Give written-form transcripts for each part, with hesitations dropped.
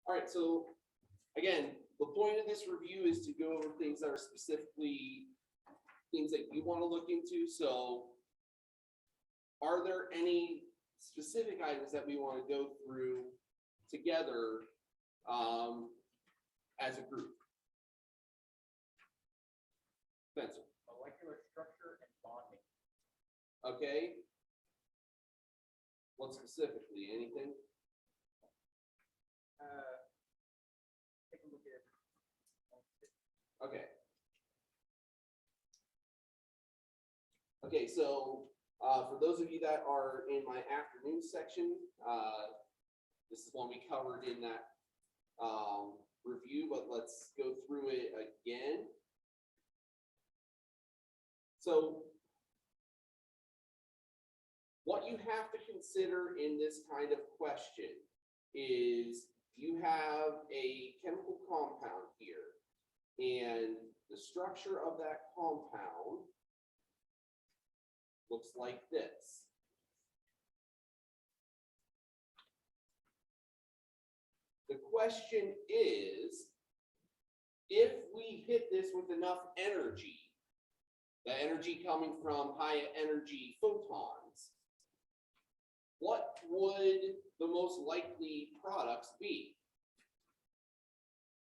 All right, so again, the point of this review is to go over things that are specifically things that you want to look into. So are there any specific items that we want to go through together as a group? Spencer. Molecular structure and bonding. Okay. What specifically? Anything? Take a look at. Okay. Okay, so for those of you that are in my afternoon section, this is one we covered in that review, but let's go through it again. So what you have to consider in this kind of question is you have a chemical compound here, and the structure of that compound looks like this. The question is, if we hit this with enough energy, the energy coming from high energy photons, what would the most likely products be?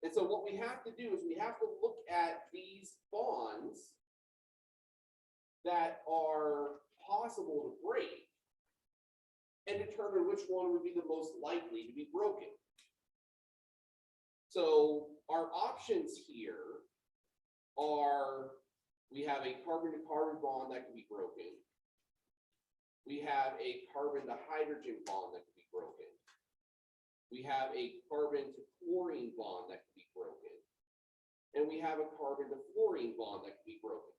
And so what we have to do is we have to look at these bonds that are possible to break and determine which one would be the most likely to be broken. So our options here are, we have a carbon-to-carbon bond that can be broken. We have a carbon-to-hydrogen bond that can be broken. We have a carbon-to-chlorine bond that can be broken. And we have a carbon-to-fluorine bond that can be broken.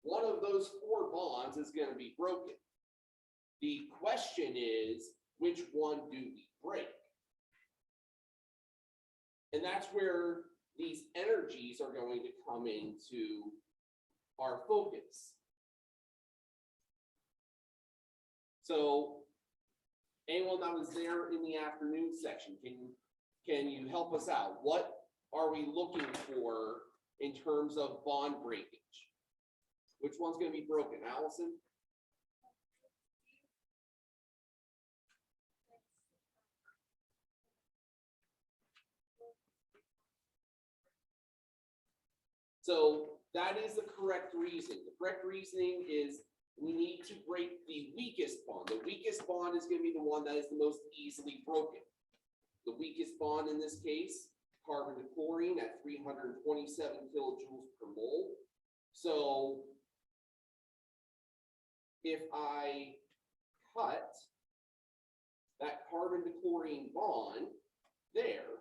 One of those four bonds is going to be broken. The question is, which one do we break? And that's where these energies are going to come into our focus. So anyone that was there in the afternoon section, can you help us out? What are we looking for in terms of bond breakage? Which one's going to be broken? Allison? So that is the correct reasoning. The correct reasoning is we need to break the weakest bond. The weakest bond is going to be the one that is the most easily broken. The weakest bond in this case, carbon to chlorine at 327 kilojoules per mole. So if I cut that carbon to chlorine bond there,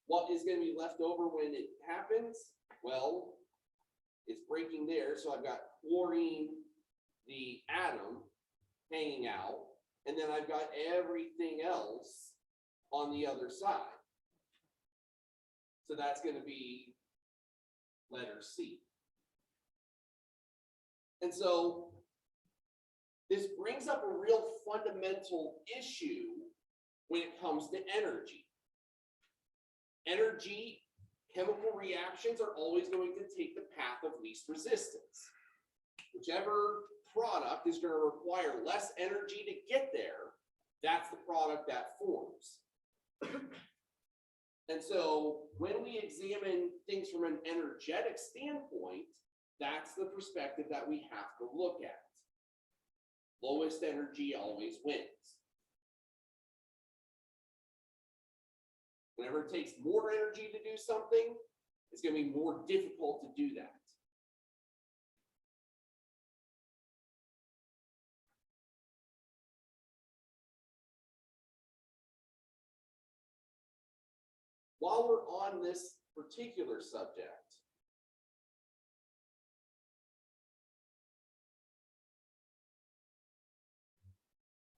what is going to be left over when it happens? Well, it's breaking there, so I've got chlorine, the atom, hanging out, and then I've got everything else on the other side. So that's going to be letter C. And so this brings up a real fundamental issue when it comes to energy. Energy, chemical reactions are always going to take the path of least resistance. Whichever product is going to require less energy to get there, that's the product that forms. And so when we examine things from an energetic standpoint, that's the perspective that we have to look at. Lowest energy always wins. Whenever it takes more energy to do something, it's going to be more difficult to do that. While we're on this particular subject,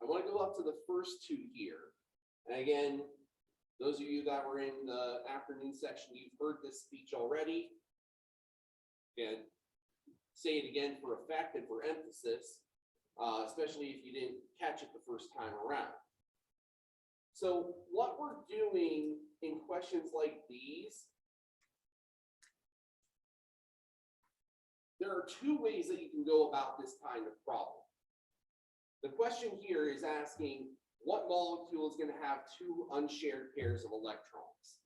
I want to go up to the first two here. And again, those of you that were in the afternoon section, you've heard this speech already. And say it again for effect and for emphasis, especially if you didn't catch it the first time around. So what we're doing in questions like these, there are two ways that you can go about this kind of problem. The question here is asking what molecule is going to have two unshared pairs of electrons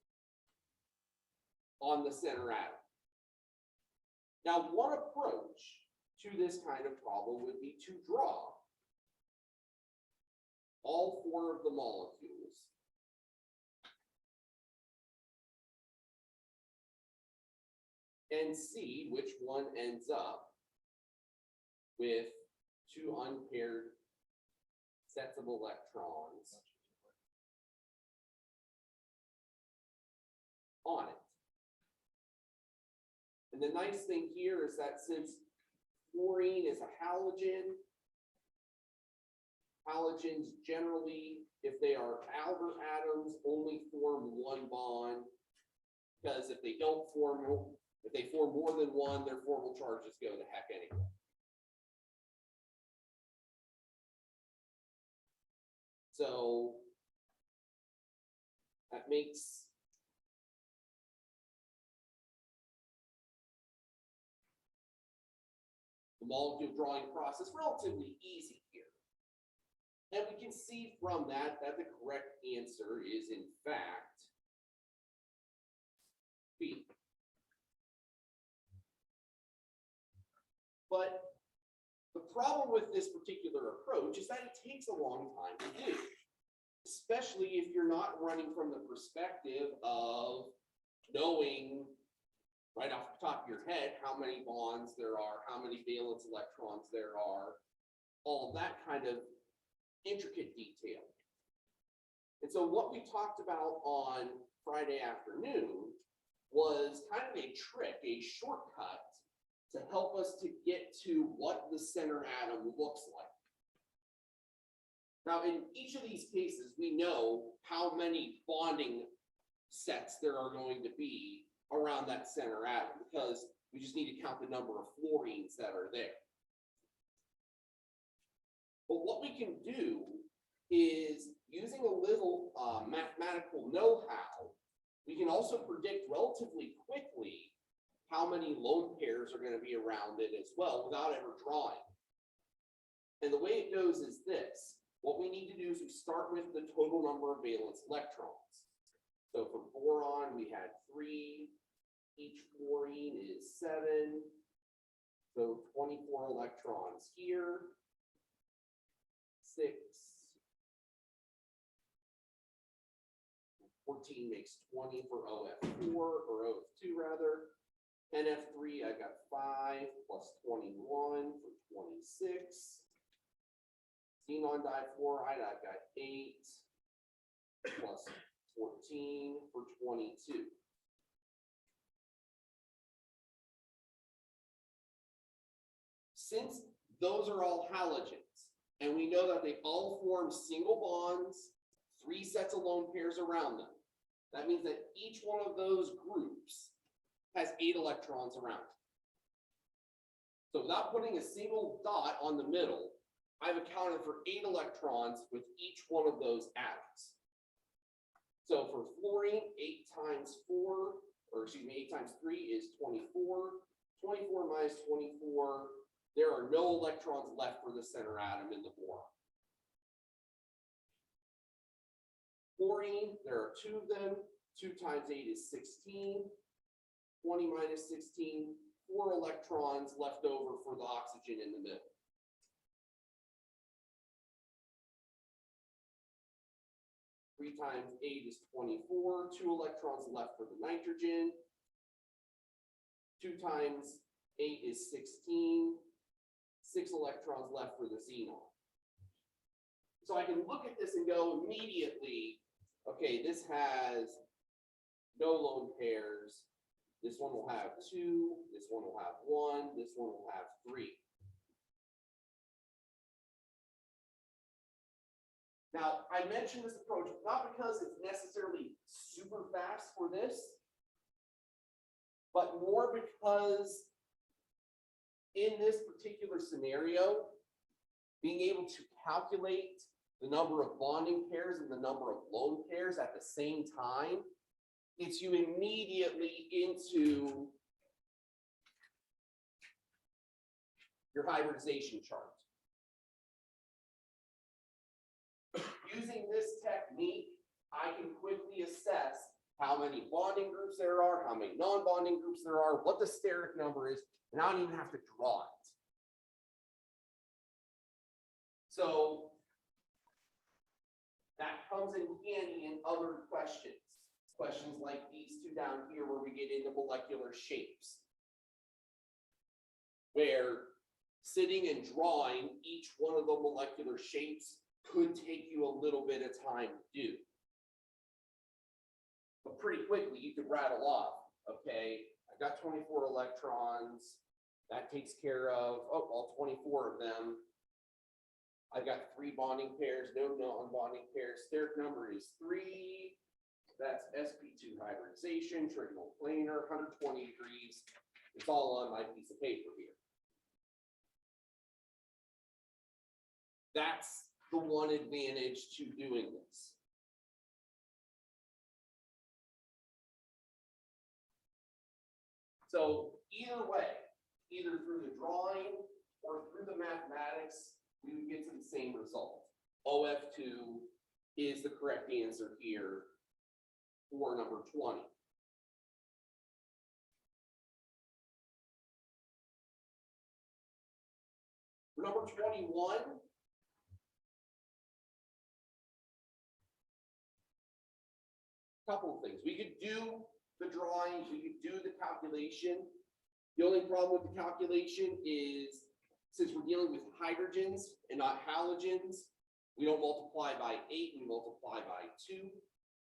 on the center atom. Now, one approach to this kind of problem would be to draw all four of the molecules and see which one ends up with two unpaired sets of electrons on it. And the nice thing here is that since fluorine is a halogen, halogens generally, if they are outer atoms, only form one bond, because if they form more than one, their formal charges go to heck anyway. So that makes the molecule drawing process relatively easy here. And we can see from that the correct answer is in fact B. But the problem with this particular approach is that it takes a long time to do, especially if you're not running from the perspective of knowing right off the top of your head how many bonds there are, how many valence electrons there are, all that kind of intricate detail. And so what we talked about on Friday afternoon was kind of a trick, a shortcut to help us to get to what the center atom looks like. Now, in each of these cases, we know how many bonding sets there are going to be around that center atom, because we just need to count the number of fluorines that are there. But what we can do is, using a little mathematical know-how, we can also predict relatively quickly how many lone pairs are going to be around it as well without ever drawing. And the way it goes is this. What we need to do is we start with the total number of valence electrons. So for boron, we had 3. Each fluorine is 7. So 24 electrons here. 6. 14 makes 20 for OF4, or OF2 rather. NF3, I got 5 plus 21 for 26. Xenon difluoride, I got 8 plus 14 for 22. Since those are all halogens, and we know that they all form single bonds, 3 sets of lone pairs around them, that means that each one of those groups has 8 electrons around it. So without putting a single dot on the middle, I've accounted for 8 electrons with each one of those atoms. So for fluorine, 8 times 8 times 3 is 24. 24 minus 24, there are no electrons left for the center atom in the boron. Fluorine, there are 2 of them. 2 times 8 is 16. 20 minus 16, 4 electrons left over for the oxygen in the middle. Three times 8 is 24, 2 electrons left for the nitrogen. 2 times 8 is 16, 6 electrons left for the xenon. So I can look at this and go immediately, okay, this has no lone pairs. This one will have 2, this one will have 1, this one will have 3. Now, I mentioned this approach not because it's necessarily super fast for this, but more because in this particular scenario, being able to calculate the number of bonding pairs and the number of lone pairs at the same time, gets you immediately into your hybridization chart. Using this technique, I can quickly assess how many bonding groups there are, how many non-bonding groups there are, what the steric number is, and I don't even have to draw it. So that comes in handy in other questions. Questions like these two down here where we get into molecular shapes. Where sitting and drawing each one of the molecular shapes could take you a little bit of time to do. But pretty quickly you could rattle off, okay, I got 24 electrons, that takes care of, oh, all 24 of them. I've got 3 bonding pairs, no non-bonding pairs, steric number is 3. That's sp2 hybridization, trigonal planar, 120 degrees. It's all on my piece of paper here. That's the one advantage to doing this. So either way, either through the drawing or through the mathematics, we would get to the same result. OF2 is the correct answer here for number 20. For number 21, couple of things. We could do the drawing, we could do the calculation. The only problem with the calculation is since we're dealing with hydrogens and not halogens, we don't multiply by 8, we multiply by 2.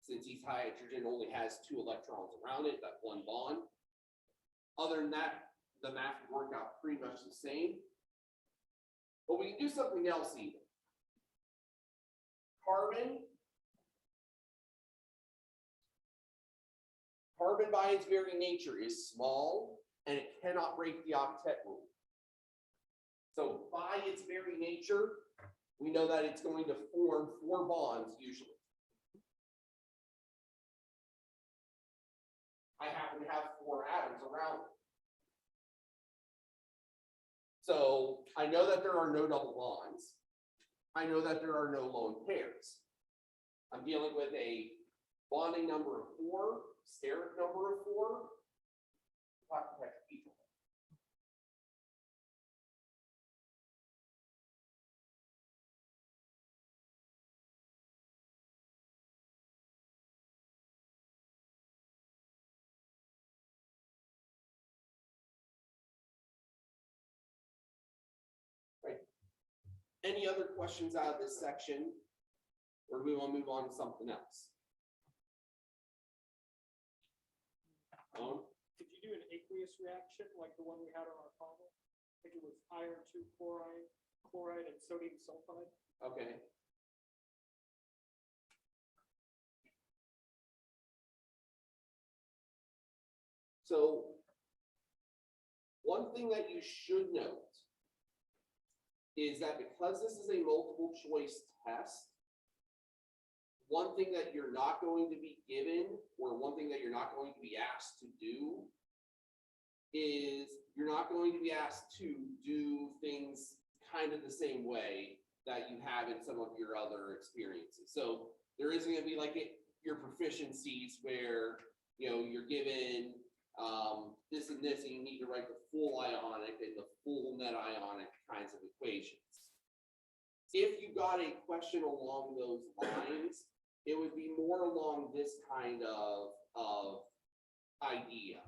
Since each hydrogen only has 2 electrons around it, that one bond. Other than that, the math would work out pretty much the same. But we can do something else even. Carbon by its very nature is small and it cannot break the octet rule. So by its very nature, we know that it's going to form 4 bonds usually. I happen to have 4 atoms around it. So I know that there are no double bonds. I know that there are no lone pairs. I'm dealing with a bonding number of 4, steric number of 4. Right. Any other questions out of this section? Or do we want to move on to something else? Did you do an aqueous reaction like the one we had on our problem? I think it was iron 2 chloride and sodium sulfide. Okay. So one thing that you should note is that because this is a multiple choice test, one thing that you're not going to be given, or one thing that you're not going to be asked to do, is you're not going to be asked to do things kind of the same way that you have in some of your other experiences. So there isn't going to be like your proficiencies where, you know, you're given this and this, and you need to write the full ionic and the full net ionic kinds of equations. If you got a question along those lines, it would be more along this kind of idea.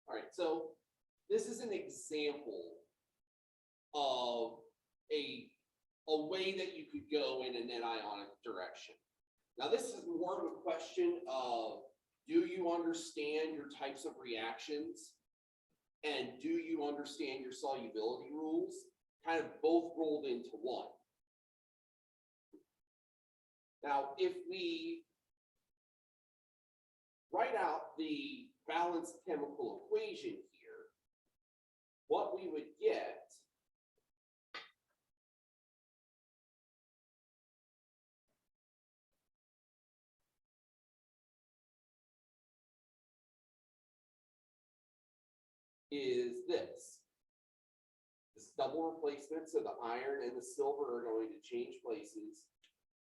All right, so this is an example of a way that you could go in a net ionic direction. Now, this is more of a question of, do you understand your types of reactions? And do you understand your solubility rules? Kind of both rolled into one. Now, if we write out the balanced chemical equation here, what we would get is this. This double replacement, so the iron and the silver are going to change places.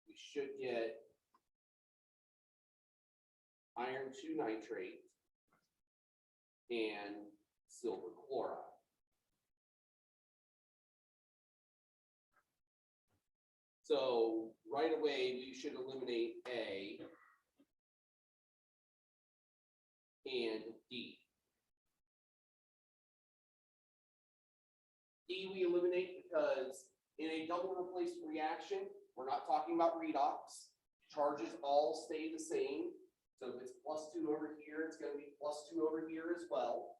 We should get iron 2 nitrate and silver chloride. So right away, we should eliminate A and D. D we eliminate because in a double replacement reaction, we're not talking about redox. Charges all stay the same. So if it's +2 over here, it's going to be +2 over here as well.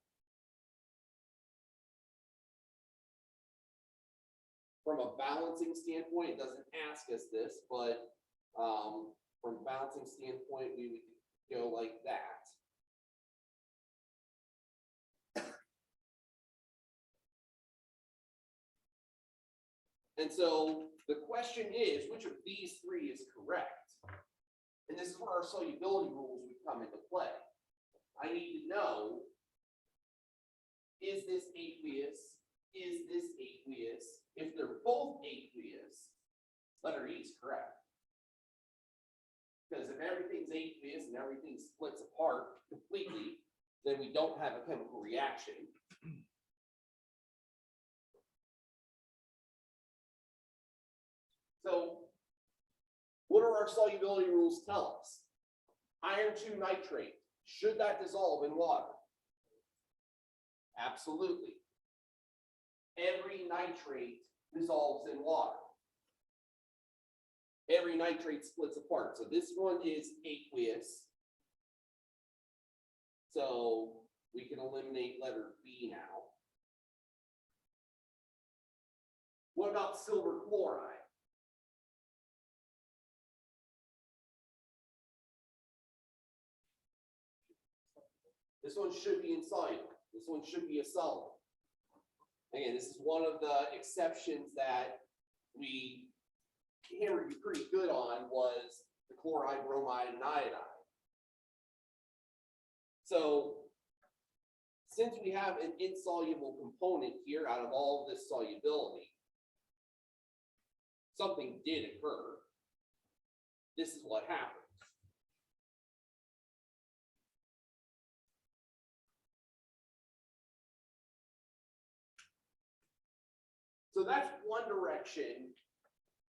From a balancing standpoint, it doesn't ask us this, but from a balancing standpoint, we would go like that. And so the question is, which of these three is correct? And this is where our solubility rules would come into play. I need to know, is this aqueous? Is this aqueous? If they're both aqueous, letter E is correct. Because if everything's aqueous and everything splits apart completely, then we don't have a chemical reaction. So what do our solubility rules tell us? Iron 2 nitrate, should that dissolve in water? Absolutely. Every nitrate dissolves in water. Every nitrate splits apart. So this one is aqueous. So we can eliminate letter B now. What about silver chloride? This one should be insoluble. This one should be a solid. Again, this is one of the exceptions that we hammered you pretty good on, was the chloride, bromide, and iodide. So since we have an insoluble component here out of all of this solubility, something did occur. This is what happened. So that's one direction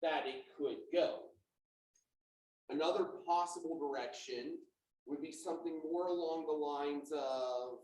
that it could go. Another possible direction would be something more along the lines of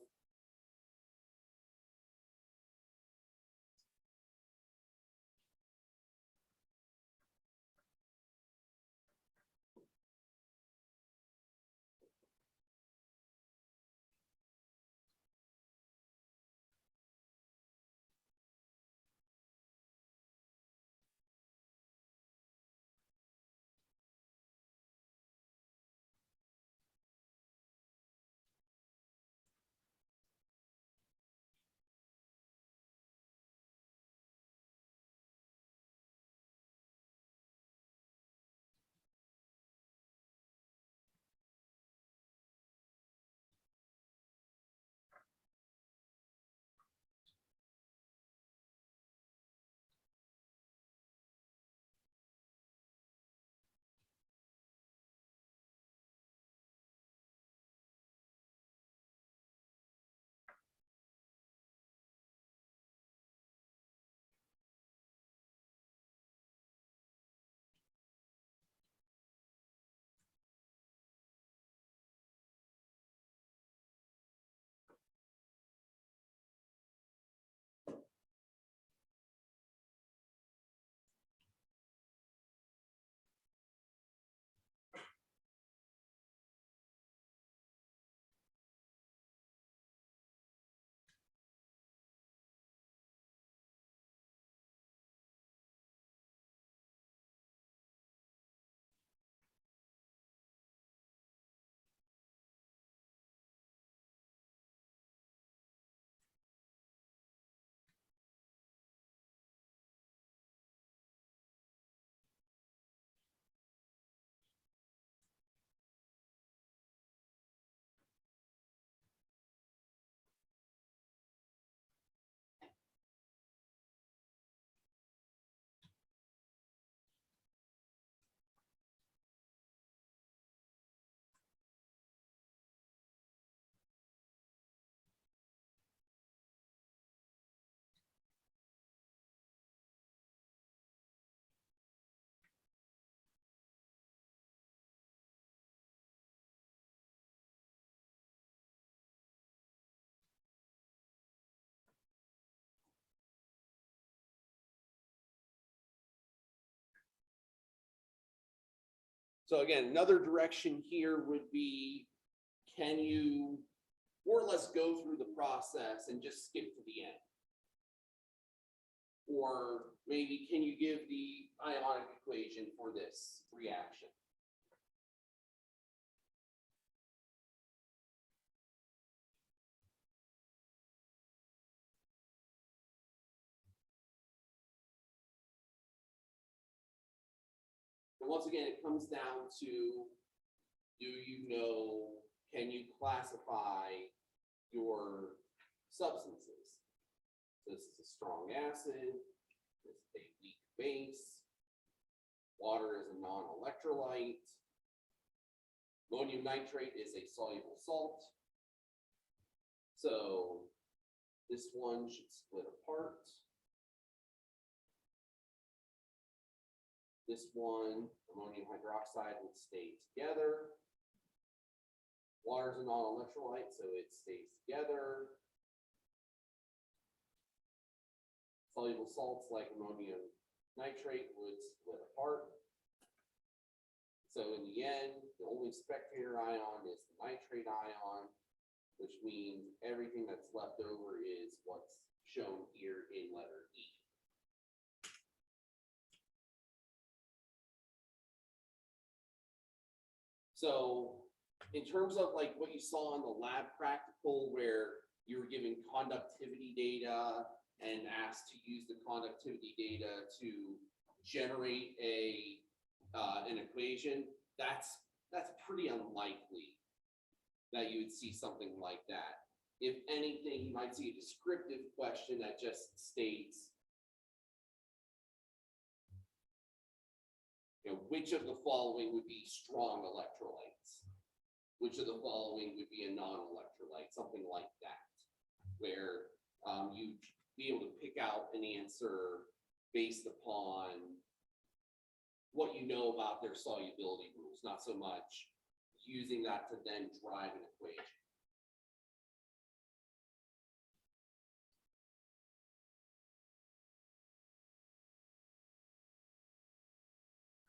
So again, another direction here would be, can you more or less go through the process and just skip to the end? Or maybe can you give the ionic equation for this reaction? And once again, it comes down to, do you know, can you classify your substances? This is a strong acid, this is a weak base, water is a non-electrolyte, ammonium nitrate is a soluble salt. So this one should split apart. This one, ammonium hydroxide, would stay together. Water is a non-electrolyte, so it stays together. Soluble salts like ammonium nitrate would split apart. So in the end, the only spectator ion is the nitrate ion, which means everything that's left over is what's shown here in letter E. So in terms of like what you saw in the lab practical, where you were given conductivity data and asked to use the conductivity data to generate an equation, that's pretty unlikely that you would see something like that. If anything, you might see a descriptive question that just states, which of the following would be strong electrolytes? Which of the following would be a non-electrolyte? Something like that, where you'd be able to pick out an answer based upon what you know about their solubility rules, not so much using that to then drive an equation.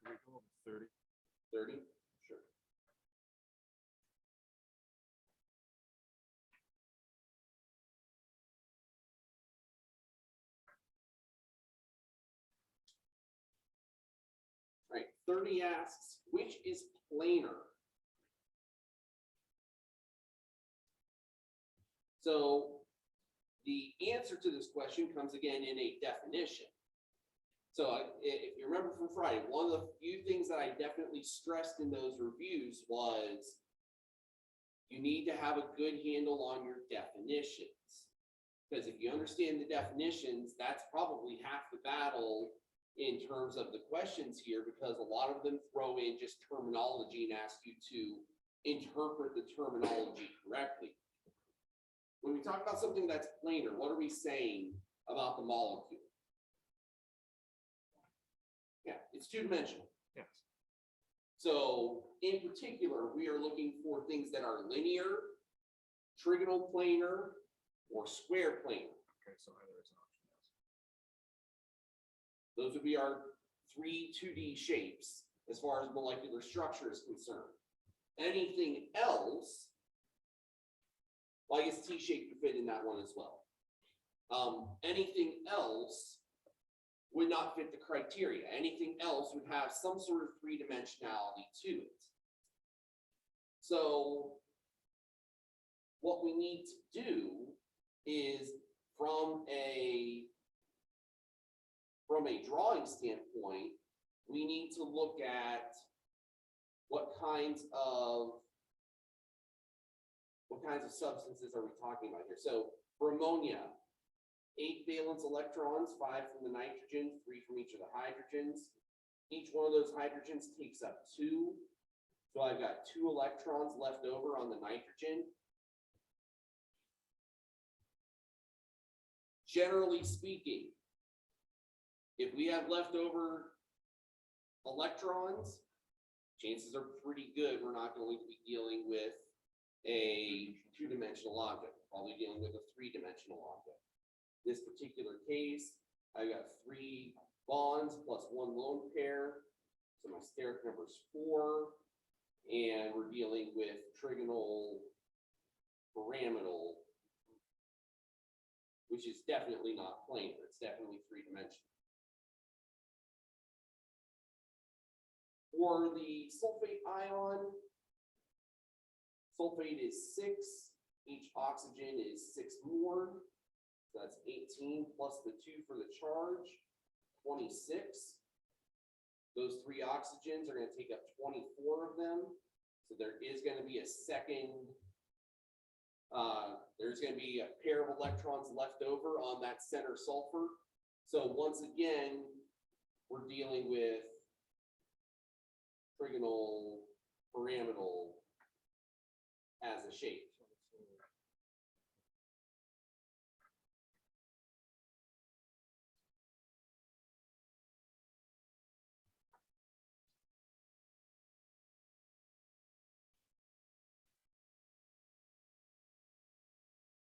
Can we go over 30? 30? Sure. All right, 30 asks, which is planar? So the answer to this question comes again in a definition. So if you remember from Friday, one of the few things that I definitely stressed in those reviews was you need to have a good handle on your definitions. Because if you understand the definitions, that's probably half the battle in terms of the questions here, because a lot of them throw in just terminology and ask you to interpret the terminology correctly. When we talk about something that's planar, what are we saying about the molecule? Yeah, it's two-dimensional. Yes. So in particular, we are looking for things that are linear, trigonal planar, or square planar. Okay, so either is an option, yes. Those would be our three 2D shapes as far as molecular structure is concerned. Anything else, well, I guess T-shape could fit in that one as well. Anything else would not fit the criteria. Anything else would have some sort of three-dimensionality to it. So what we need to do is from a drawing standpoint, we need to look at what kinds of substances are we talking about here. So for ammonia, 8 valence electrons, 5 from the nitrogen, 3 from each of the hydrogens. Each one of those hydrogens takes up 2. So I've got 2 electrons left over on the nitrogen. Generally speaking, if we have leftover electrons, chances are pretty good we're not going to be dealing with a 2-dimensional object. We're probably dealing with a 3-dimensional object. This particular case, I got 3 bonds plus 1 lone pair. So my steric number is 4, and we're dealing with trigonal pyramidal, which is definitely not planar. It's definitely three-dimensional. For the sulfate ion, sulfate is 6. Each oxygen is 6 more. So that's 18 plus the 2 for the charge, 26. Those 3 oxygens are going to take up 24 of them. So there is going to be a second, there's going to be a pair of electrons left over on that center sulfur. So once again, we're dealing with trigonal pyramidal as a shape.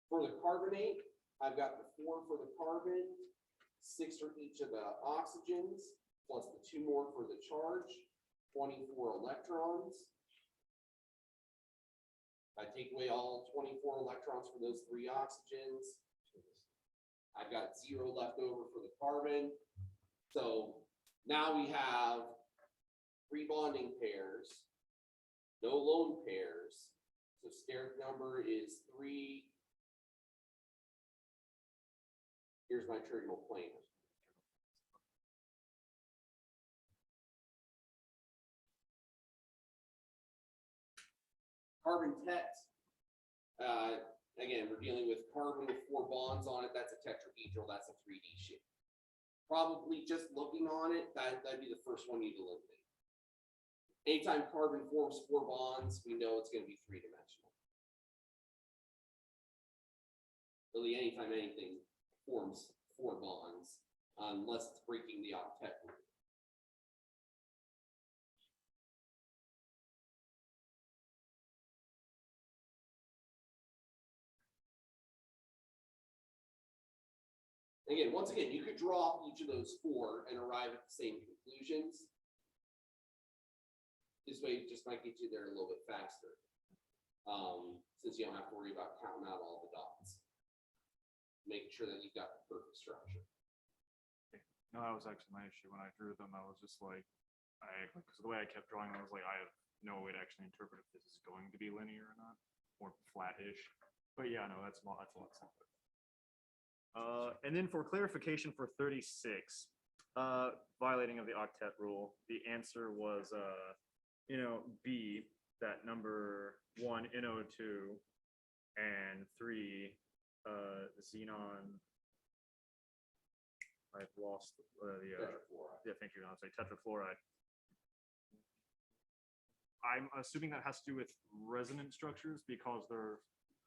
For the carbonate, I've got the 4 for the carbon, 6 for each of the oxygens, plus the 2 more for the charge, 24 electrons. If I take away all 24 electrons for those 3 oxygens, I've got 0 left over for the carbon. So now we have 3 bonding pairs, no lone pairs. So steric number is 3. Here's my trigonal planar. Carbon tet. Again, we're dealing with carbon with 4 bonds on it. That's a tetrahedral. That's a 3D shape. Probably just looking on it, that'd be the first one you'd eliminate. Anytime carbon forms 4 bonds, we know it's going to be 3-dimensional. Really, anytime anything forms 4 bonds, unless it's breaking the octet rule. Again, once again, you could draw each of those 4 and arrive at the same conclusions. This way, it just might get you there a little bit faster, since you don't have to worry about counting out all the dots. Making sure that you've got the perfect structure. No, that was actually my issue. When I drew them, I was just like, because the way I kept drawing, I was like, I have no way to actually interpret if this is going to be linear or not, or flat-ish. But yeah, no, that's a lot simpler. And then for clarification for 36, violating of the octet rule, the answer was, B, that number 1, NO2, and 3, xenon. I've lost yeah, thank you. I'll say tetrafluoride. I'm assuming that has to do with resonant structures because they're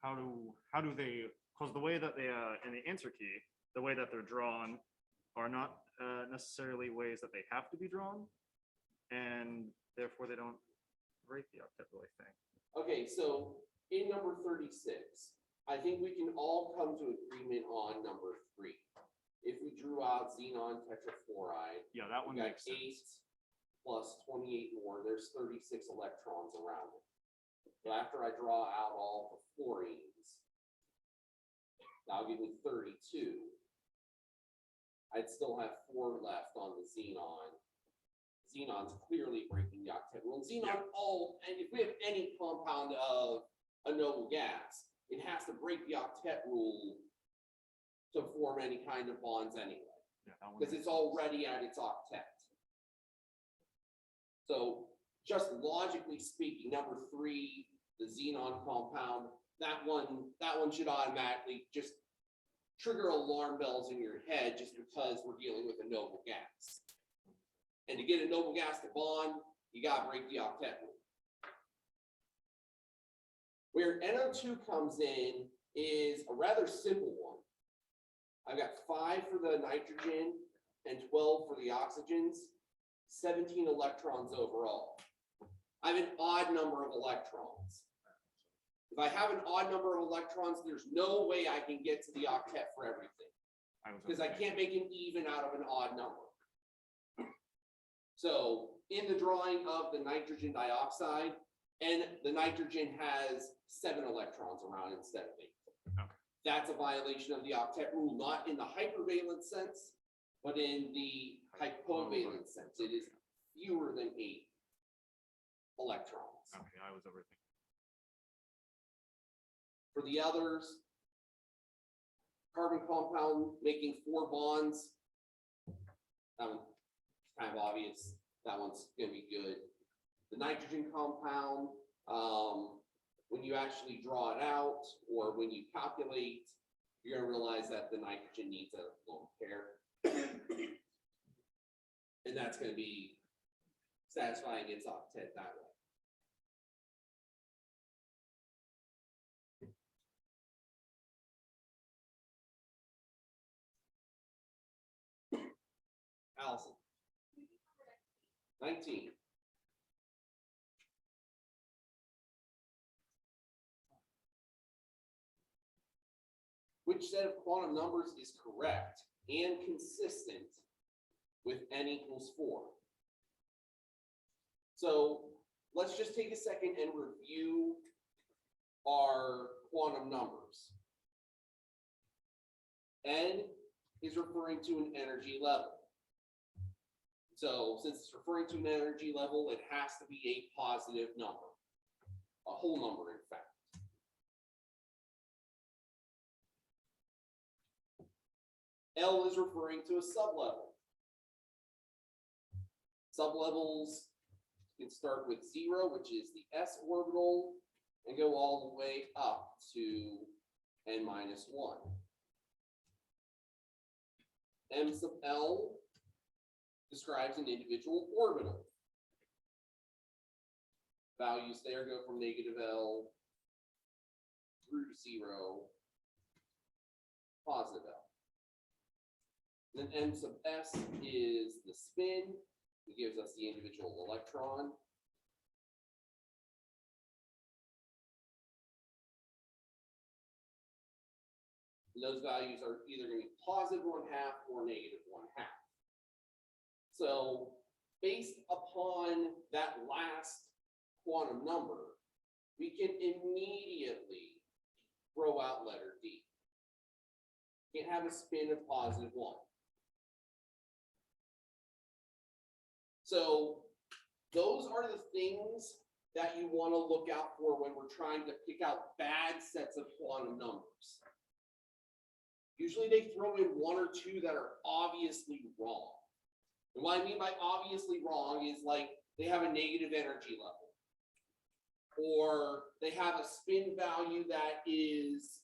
how do they, because the way that they in the answer key, the way that they're drawn are not necessarily ways that they have to be drawn, and therefore they don't break the octet rule, I think. Okay, so in number 36, I think we can all come to agreement on number 3. If we drew out xenon tetrafluoride, Yeah, that one we got makes 8 sense. plus 28 more, there's 36 electrons around it. So after I draw out all the fluorines, that'll give me 32. I'd still have 4 left on the xenon. Xenon's clearly breaking the octet rule. Xenon, and if we have any compound of a noble gas, it has to break the octet rule to form any kind of bonds anyway, Yeah, that one because makes it's already at its octet. So just logically speaking, number 3, the xenon compound, that one should automatically just trigger alarm bells in your head just because we're dealing with a noble gas. And to get a noble gas to bond, you gotta break the octet rule. Where NO2 comes in is a rather simple one. I've got 5 for the nitrogen and 12 for the oxygens, 17 electrons overall. I have an odd number of electrons. If I have an odd number of electrons, there's no way I can get to the octet for everything, because I can't make an even out of an odd number. So in the drawing of the nitrogen dioxide, and the nitrogen has 7 electrons around instead of 8. Okay. That's a violation of the octet rule, not in the hypervalent sense, but in the hypovalent sense. It is fewer than 8 electrons. Okay, I was overthinking. For the others, carbon compound making 4 bonds. That one's kind of obvious. That one's going to be good. The nitrogen compound, when you actually draw it out or when you calculate, you're going to realize that the nitrogen needs a lone pair. And that's going to be satisfying its octet that way. Allison. 19. Which set of quantum numbers is correct and consistent with n equals 4? So let's just take a second and review our quantum numbers. N is referring to an energy level. So since it's referring to an energy level, it has to be a positive number, a whole number, in fact. L is referring to a sublevel. Sublevels can start with 0, which is the s orbital, and go all the way up to n minus 1. M sub L describes an individual orbital. Values there go from -L through 0, positive L. Then M sub S is the spin. It gives us the individual electron. And those values are either going to be positive 1/2 or negative 1/2. So based upon that last quantum number, we can immediately throw out letter D. Can't have a spin of +1. So those are the things that you want to look out for when we're trying to pick out bad sets of quantum numbers. Usually they throw in 1 or 2 that are obviously wrong. And what I mean by obviously wrong is like they have a negative energy level, or they have a spin value that is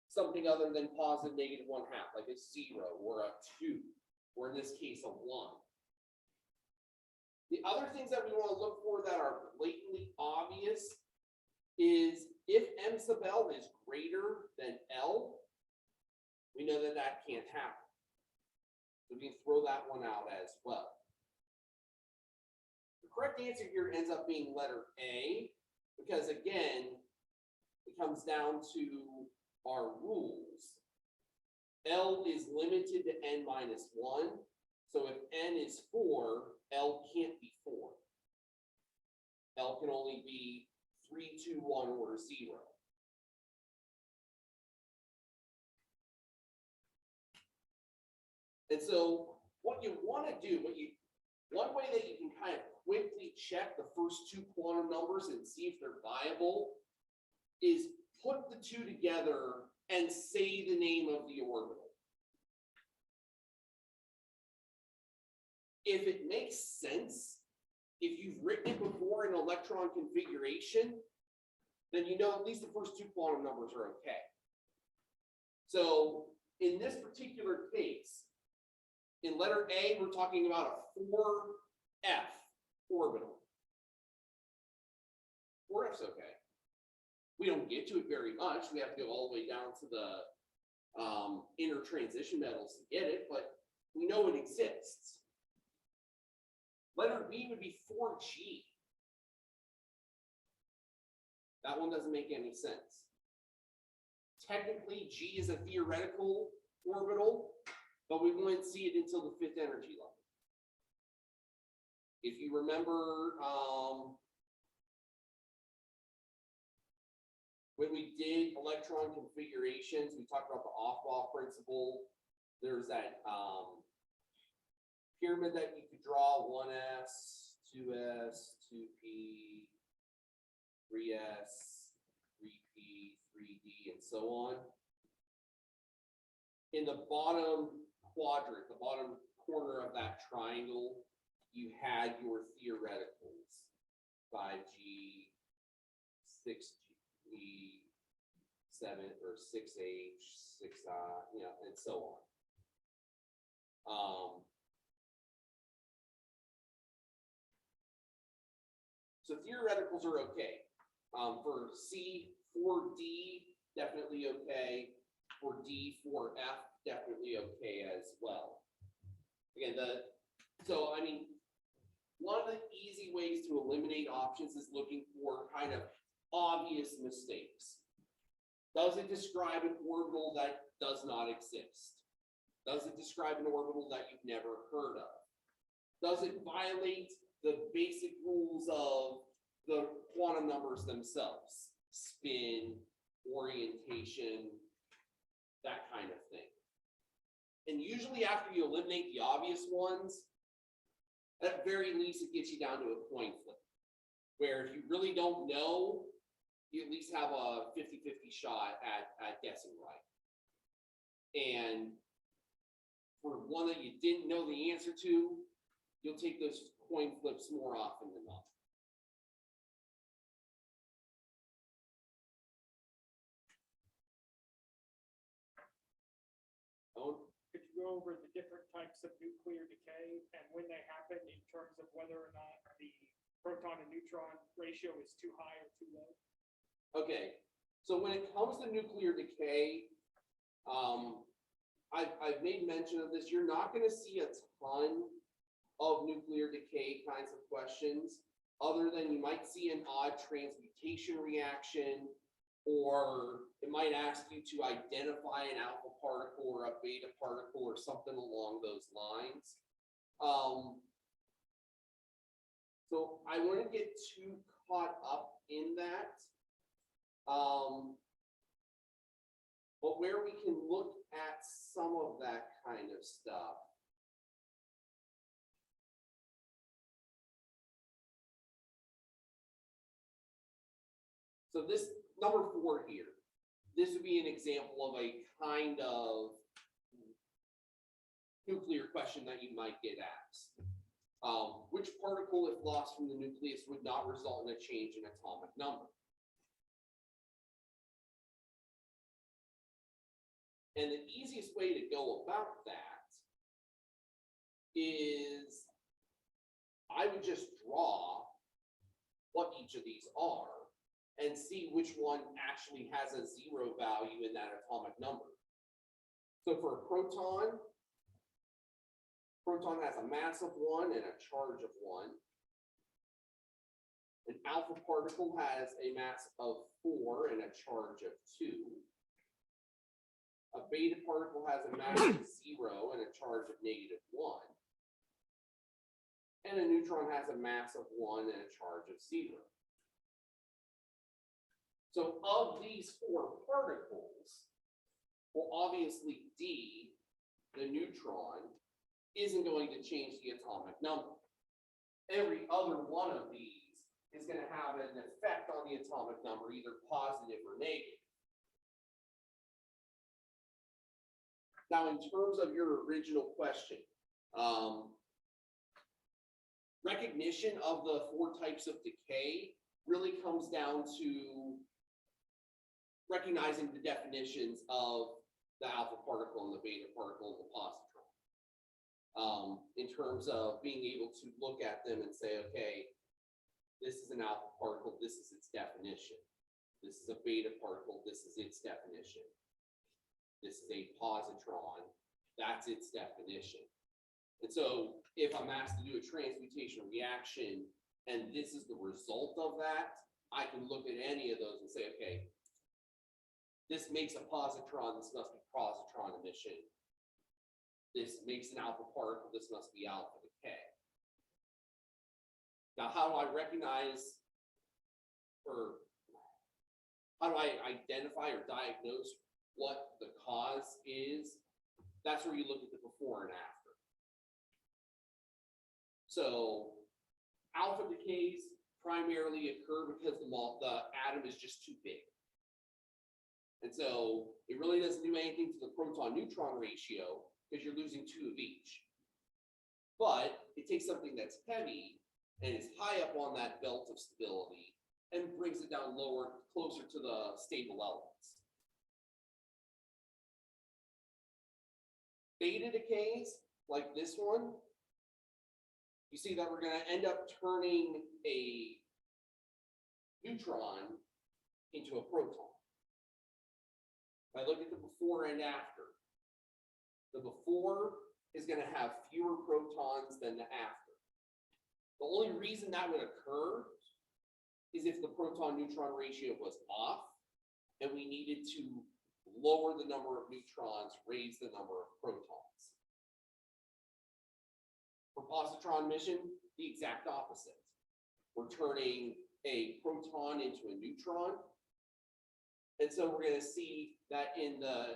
something other than positive -1/2, like a 0 or a 2, or in this case, a 1. The other things that we want to look for that are blatantly obvious is if M sub L is greater than L, we know that that can't happen. So we can throw that one out as well. The correct answer here ends up being letter A, because again, it comes down to our rules. L is limited to n minus 1. So if n is 4, L can't be 4. L can only be 3, 2, 1, or 0. And so what you want to do, one way that you can kind of quickly check the first 2 quantum numbers and see if they're viable is put the 2 together and say the name of the orbital. If it makes sense, if you've written it before in electron configuration, then you know at least the first 2 quantum numbers are okay. So in this particular case, in letter A, we're talking about a 4f orbital. 4f's okay. We don't get to it very much. We have to go all the way down to the inner transition metals to get it, but we know it exists. Letter B would be 4G. That one doesn't make any sense. Technically, G is a theoretical orbital, but we wouldn't see it until the 5th energy level. if you remember, when we did electron configurations, we talked about the off-ball principle. There's that pyramid that you could draw: 1s, 2s, 2p, 3s, 3p, 3d, and so on. In the bottom quadrant, the bottom corner of that triangle, you had your theoreticals: 5g, 6g, 7 or 6h, 6i, you know, and so on. So theoreticals are okay. For C, 4D, definitely okay. For D, 4F, definitely okay as well. Again, so I mean, one of the easy ways to eliminate options is looking for kind of obvious mistakes. Does it describe an orbital that does not exist? Does it describe an orbital that you've never heard of? Does it violate the basic rules of the quantum numbers themselves? Spin, orientation, that kind of thing. And usually after you eliminate the obvious ones, at very least it gets you down to a coin flip, where if you really don't know, you at least have a 50-50 shot at guessing right. And for one that you didn't know the answer to, you'll take those coin flips more often than not. Could you go over the different types of nuclear decay and when they happen in terms of whether or not the proton and neutron ratio is too high or too low? Okay, so when it comes to nuclear decay, I've made mention of this. You're not going to see a ton of nuclear decay kinds of questions, other than you might see an odd transmutation reaction, or it might ask you to identify an alpha particle or a beta particle or something along those lines. So I wouldn't get too caught up in that. But where we can look at some of that kind of stuff. So this number 4 here, this would be an example of a kind of nuclear question that you might get asked. Which particle, if lost from the nucleus, would not result in a change in atomic number? And the easiest way to go about that is I would just draw what each of these are and see which one actually has a 0 value in that atomic number. So for a proton has a mass of 1 and a charge of 1. An alpha particle has a mass of 4 and a charge of 2. A beta particle has a mass of 0 and a charge of -1. And a neutron has a mass of 1 and a charge of 0. So of these 4 particles, well, obviously D, the neutron, isn't going to change the atomic number. Every other one of these is going to have an effect on the atomic number, either positive or negative. Now, in terms of your original question, recognition of the 4 types of decay really comes down to recognizing the definitions of the alpha particle and the beta particle and the positron. In terms of being able to look at them and say, okay, this is an alpha particle, this is its definition. This is a beta particle, this is its definition. This is a positron, that's its definition. And so if I'm asked to do a transmutation reaction and this is the result of that, I can look at any of those and say, okay, this makes a positron, this must be positron emission. This makes an alpha particle, this must be alpha decay. Now, how do I recognize, or how do I identify or diagnose what the cause is? That's where you look at the before and after. So alpha decays primarily occur because the atom is just too big. And so it really doesn't do anything to the proton-neutron ratio because you're losing 2 of each. But it takes something that's heavy and is high up on that belt of stability and brings it down lower, closer to the stable elements. Beta decays, like this one, you see that we're going to end up turning a neutron into a proton. If I look at the before and after, the before is going to have fewer protons than the after. The only reason that would occur is if the proton-neutron ratio was off and we needed to lower the number of neutrons, raise the number of protons. For positron emission, the exact opposite. We're turning a proton into a neutron. And so we're going to see that in the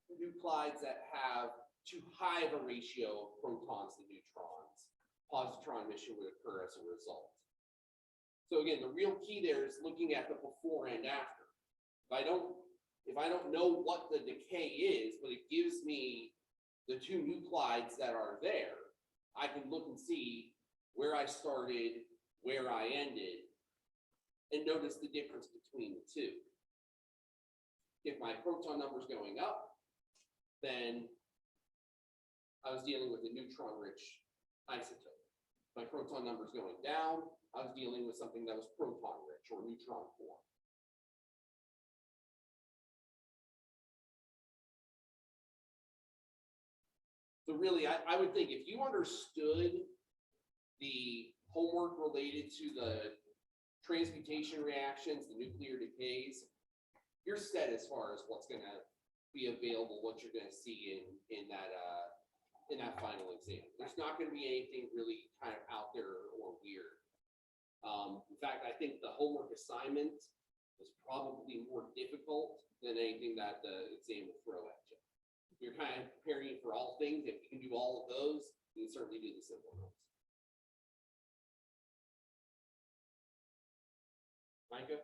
nuclides that have too high of a ratio of protons to neutrons, positron emission would occur as a result. So again, the real key there is looking at the before and after. If I don't know what the decay is, but it gives me the 2 nuclides that are there, I can look and see where I started, where I ended, and notice the difference between the 2. If my proton number is going up, then I was dealing with a neutron-rich isotope. If my proton number is going down, I was dealing with something that was proton-rich or neutron-poor. So really, I would think if you understood the homework related to the transmutation reactions, the nuclear decays, you're set as far as what's going to be available, what you're going to see in that final exam. There's not going to be anything really kind of out there or weird. In fact, I think the homework assignment was probably more difficult than anything that the exam will throw at you. If you're kind of preparing for all things, if you can do all of those, you can certainly do the simple ones. Micah?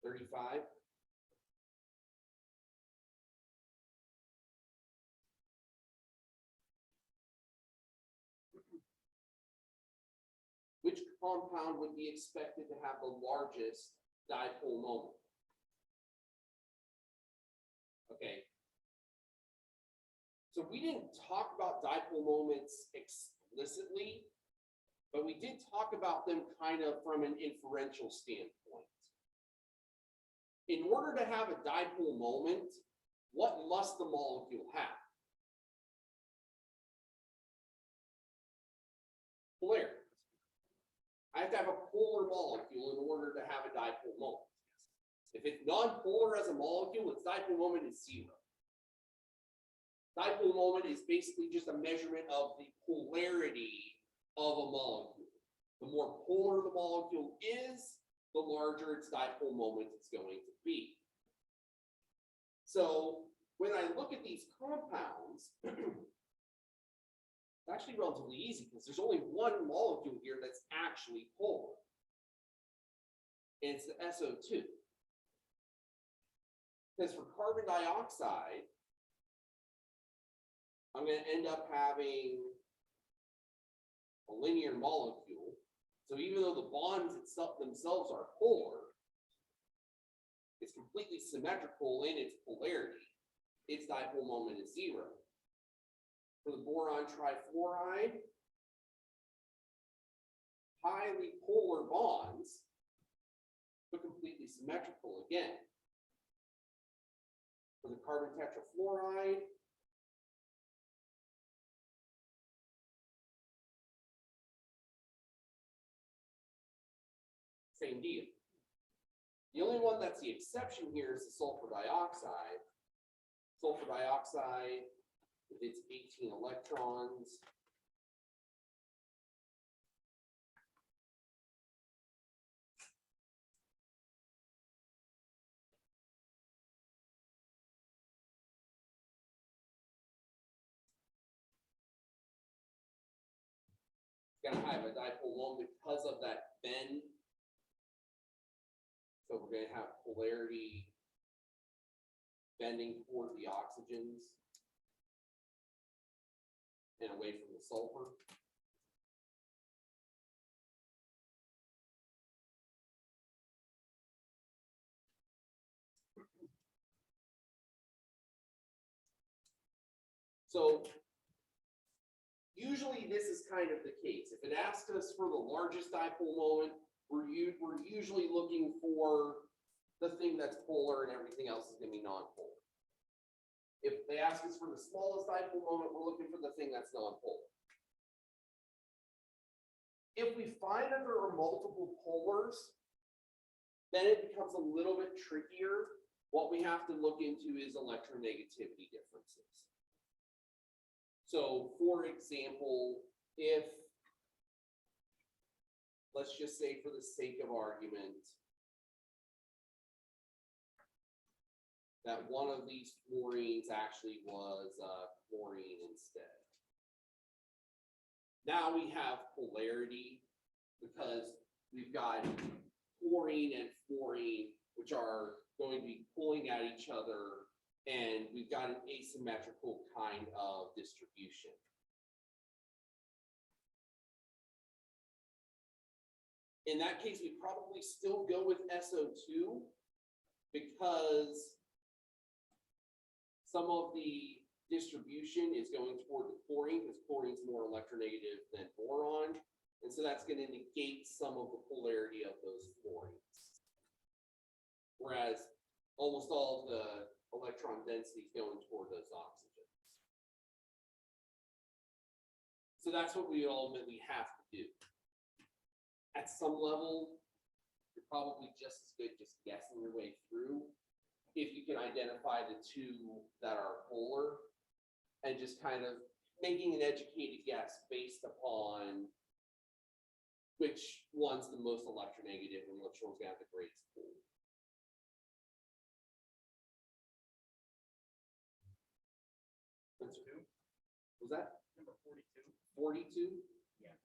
35? Which compound would be expected to have the largest dipole moment? Okay. So we didn't talk about dipole moments explicitly, but we did talk about them kind of from an inferential standpoint. In order to have a dipole moment, what must the molecule have? Polarity. I have to have a polar molecule in order to have a dipole moment. If it's non-polar as a molecule, its dipole moment is 0. Dipole moment is basically just a measurement of the polarity of a molecule. The more polar the molecule is, the larger its dipole moment is going to be. So when I look at these compounds, it's actually relatively easy because there's only one molecule here that's actually polar. And it's the SO2. Because for carbon dioxide, I'm going to end up having a linear molecule. So even though the bonds themselves are polar, it's completely symmetrical in its polarity. Its dipole moment is 0. For the boron trifluoride, highly polar bonds, but completely symmetrical again. For the carbon tetrafluoride, same deal. The only one that's the exception here is the sulfur dioxide. Sulfur dioxide, with its 18 electrons, gonna have a dipole moment because of that bend. So we're gonna have polarity bending toward the oxygens and away from the sulfur. So usually this is kind of the case. If it asks us for the largest dipole moment, we're usually looking for the thing that's polar and everything else is going to be non-polar. If they ask us for the smallest dipole moment, we're looking for the thing that's non-polar. If we find that there are multiple polars, then it becomes a little bit trickier. What we have to look into is electronegativity differences. So, for example, if, let's just say for the sake of argument, that one of these fluorines actually was chlorine instead. Now we have polarity because we've got chlorine and fluorine, which are going to be pulling at each other, and we've got an asymmetrical kind of distribution. In that case, we probably still go with SO2 because some of the distribution is going toward the chlorine because chlorine is more electronegative than boron. And so that's going to negate some of the polarity of those fluorines. Whereas almost all of the electron density is going toward those oxygens. So that's what we ultimately have to do. At some level, you're probably just as good just guessing your way through if you can identify the two that are polar and just kind of making an educated guess based upon which one's the most electronegative and which one's gonna have the greatest pull. Was that Number 42. 42? Yeah.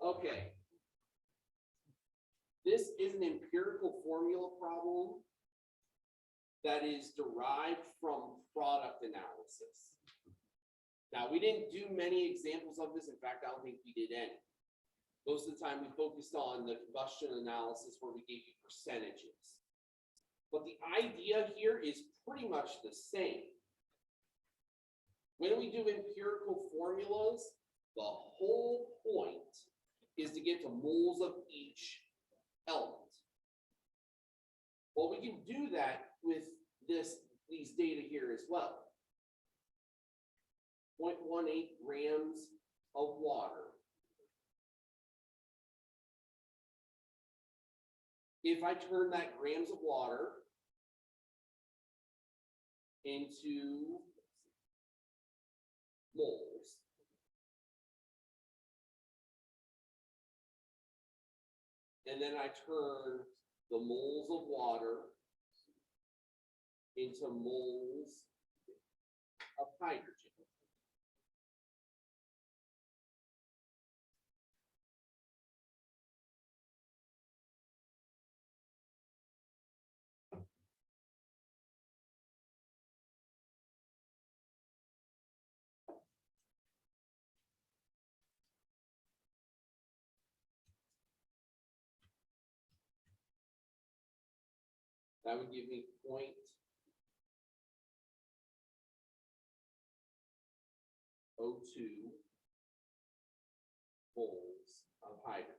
Okay. This is an empirical formula problem that is derived from product analysis. Now, we didn't do many examples of this. In fact, I don't think we did any. Most of the time, we focused on the combustion analysis where we gave you percentages. But the idea here is pretty much the same. When we do empirical formulas, the whole point is to get to moles of each element. Well, we can do that with these data here as well. 0.18 grams of water. If I turn that grams of water into moles, and then I turn the moles of water into moles of hydrogen. That would give me 0.02 moles of hydrogen.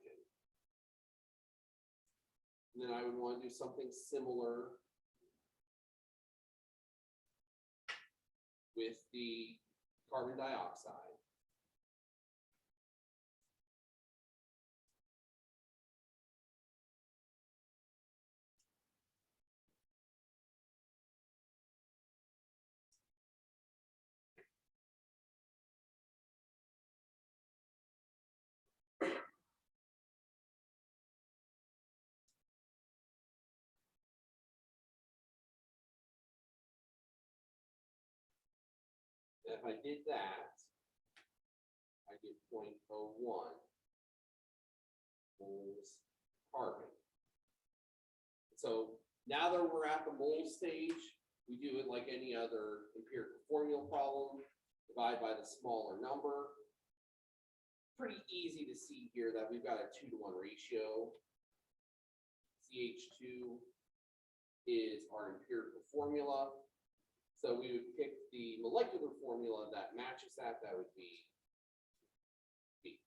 And then I would want to do something similar with the carbon dioxide. if I did that, I get 0.01 moles carbon. So now that we're at the mole stage, we do it like any other empirical formula problem, divide by the smaller number. Pretty easy to see here that we've got a 2-to-1 ratio. CH2 is our empirical formula. So we would pick the molecular formula that matches that. That would be B.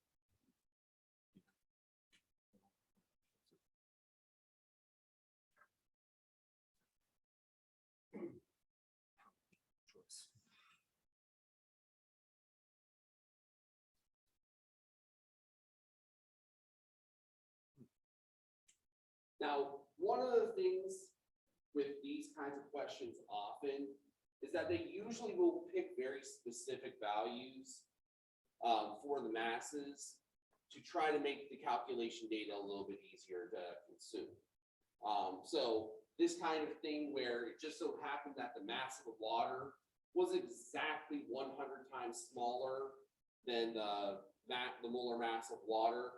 Now, one of the things with these kinds of questions often is that they usually will pick very specific values for the masses to try to make the calculation data a little bit easier to consume. So this kind of thing where it just so happened that the mass of the water was exactly 100 times smaller than the molar mass of water,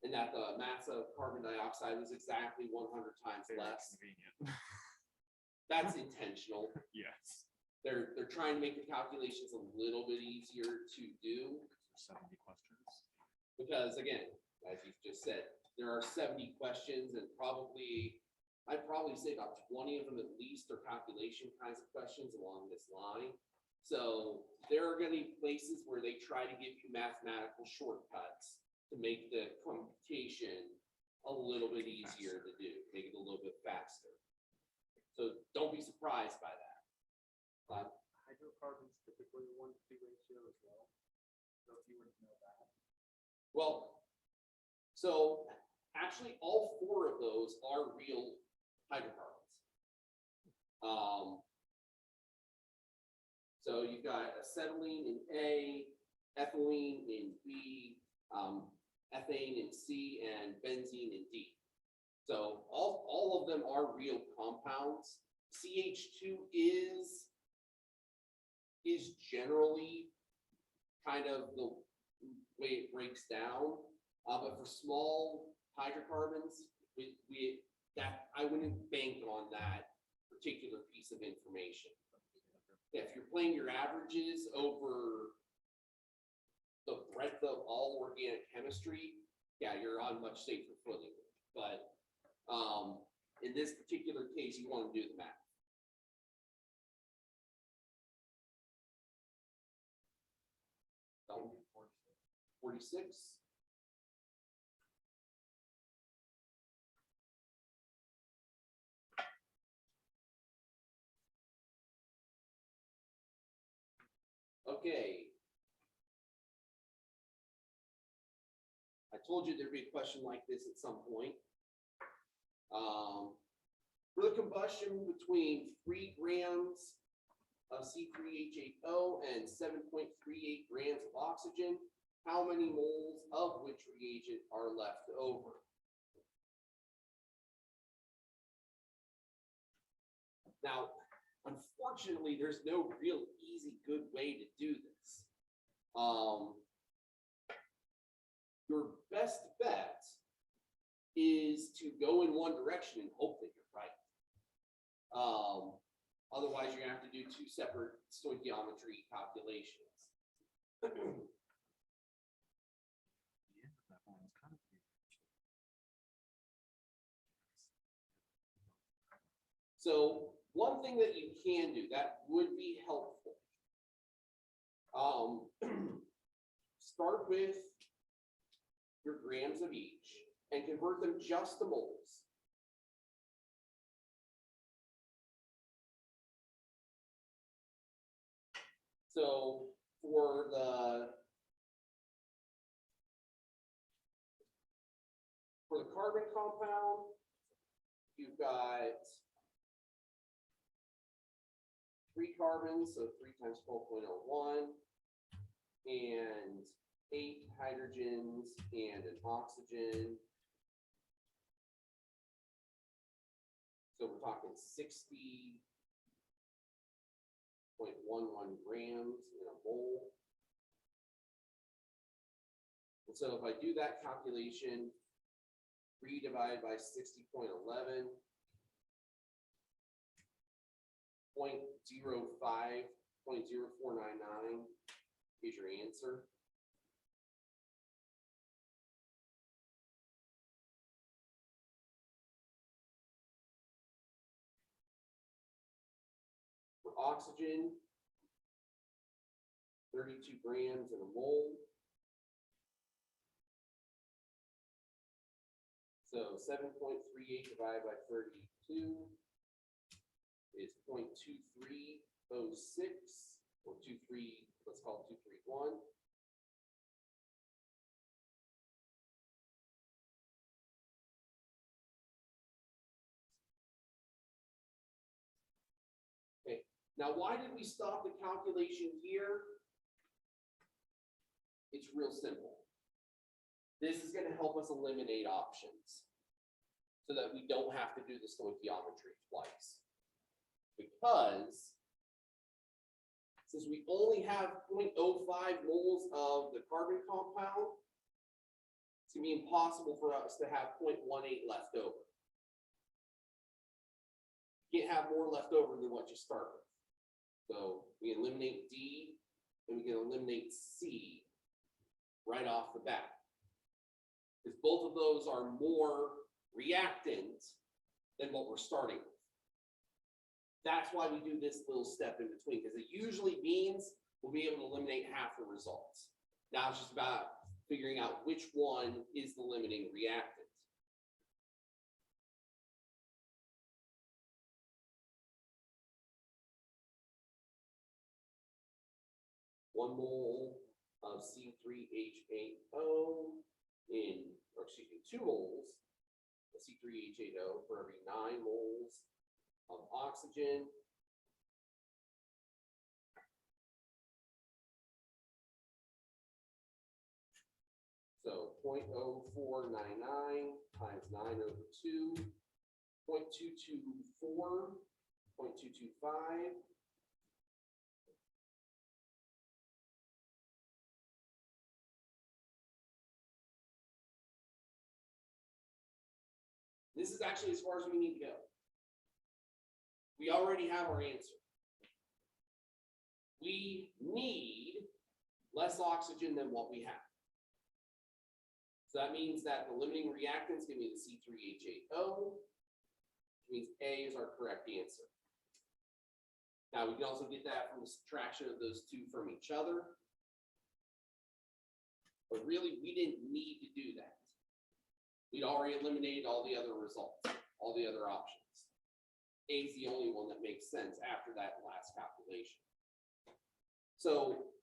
and that the mass of carbon dioxide was exactly 100 times Very less. convenient. That's intentional. Yes. They're trying to make the calculations a little bit easier to do 70 questions. because, again, as you just said, there are 70 questions, and I'd probably say about 20 of them at least are calculation kinds of questions along this line. So there are going to be places where they try to give you mathematical shortcuts to make the computation a little bit easier to do, make it a little bit faster. So don't be surprised by that. Hydrocarbons typically 1-to-2 ratio as well. So if you were to know that. Well, so actually all 4 of those are real hydrocarbons. So you've got acetylene in A, ethylene in B, ethane in C, and benzene in D. So all of them are real compounds. CH2 is generally kind of the way it breaks down, but for small hydrocarbons, I wouldn't bank on that particular piece of information. If you're playing your averages over the breadth of all organic chemistry, yeah, you're on much safer footing. But in this particular case, you want to do the math. So, 46. Okay. I told you there'd be a question like this at some point. For the combustion between 3 grams of C3H8O and 7.38 grams of oxygen, how many moles of which reagent are left over? Now, unfortunately, there's no real easy, good way to do this. Your best bet is to go in one direction and hope that you're right. Otherwise, you're gonna have to do 2 separate stoichiometry calculations. So one thing that you can do that would be helpful, start with your grams of each and convert them just to moles. So for the carbon compound, you've got 3 carbons, so 3 times 12.01, and 8 hydrogens and an oxygen. So we're talking 60.1 grams in a mole. And so if I do that calculation, 3 divided by 60.11, 0.0499 is your answer. For oxygen, 32 grams in a mole. So 7.38 divided by 32 is 0.2306 or 23, let's call it 231. Okay, now why did we stop the calculation here? It's real simple. This is going to help us eliminate options so that we don't have to do the stoichiometry twice. Because since we only have 0.05 moles of the carbon compound, it's going to be impossible for us to have 0.18 left over. You can't have more left over than what you start with. So we eliminate D and we can eliminate C right off the bat. Because both of those are more reactant than what we're starting with. That's why we do this little step in between, because it usually means we'll be able to eliminate half the results. Now it's just about figuring out which one is the limiting reactant. One mole of C3H8O or excuse me, 2 moles of C3H8O for every 9 moles of oxygen. So 0.0499 times 9 over 2, 0.224, 0.225. This is actually as far as we need to go. We already have our answer. We need less oxygen than what we have. So that means that the limiting reactant is going to be the C3H8O, which means A is our correct answer. Now we can also get that from the subtraction of those two from each other. But really, we didn't need to do that. We'd already eliminated all the other results, all the other options. A is the only one that makes sense after that last calculation. So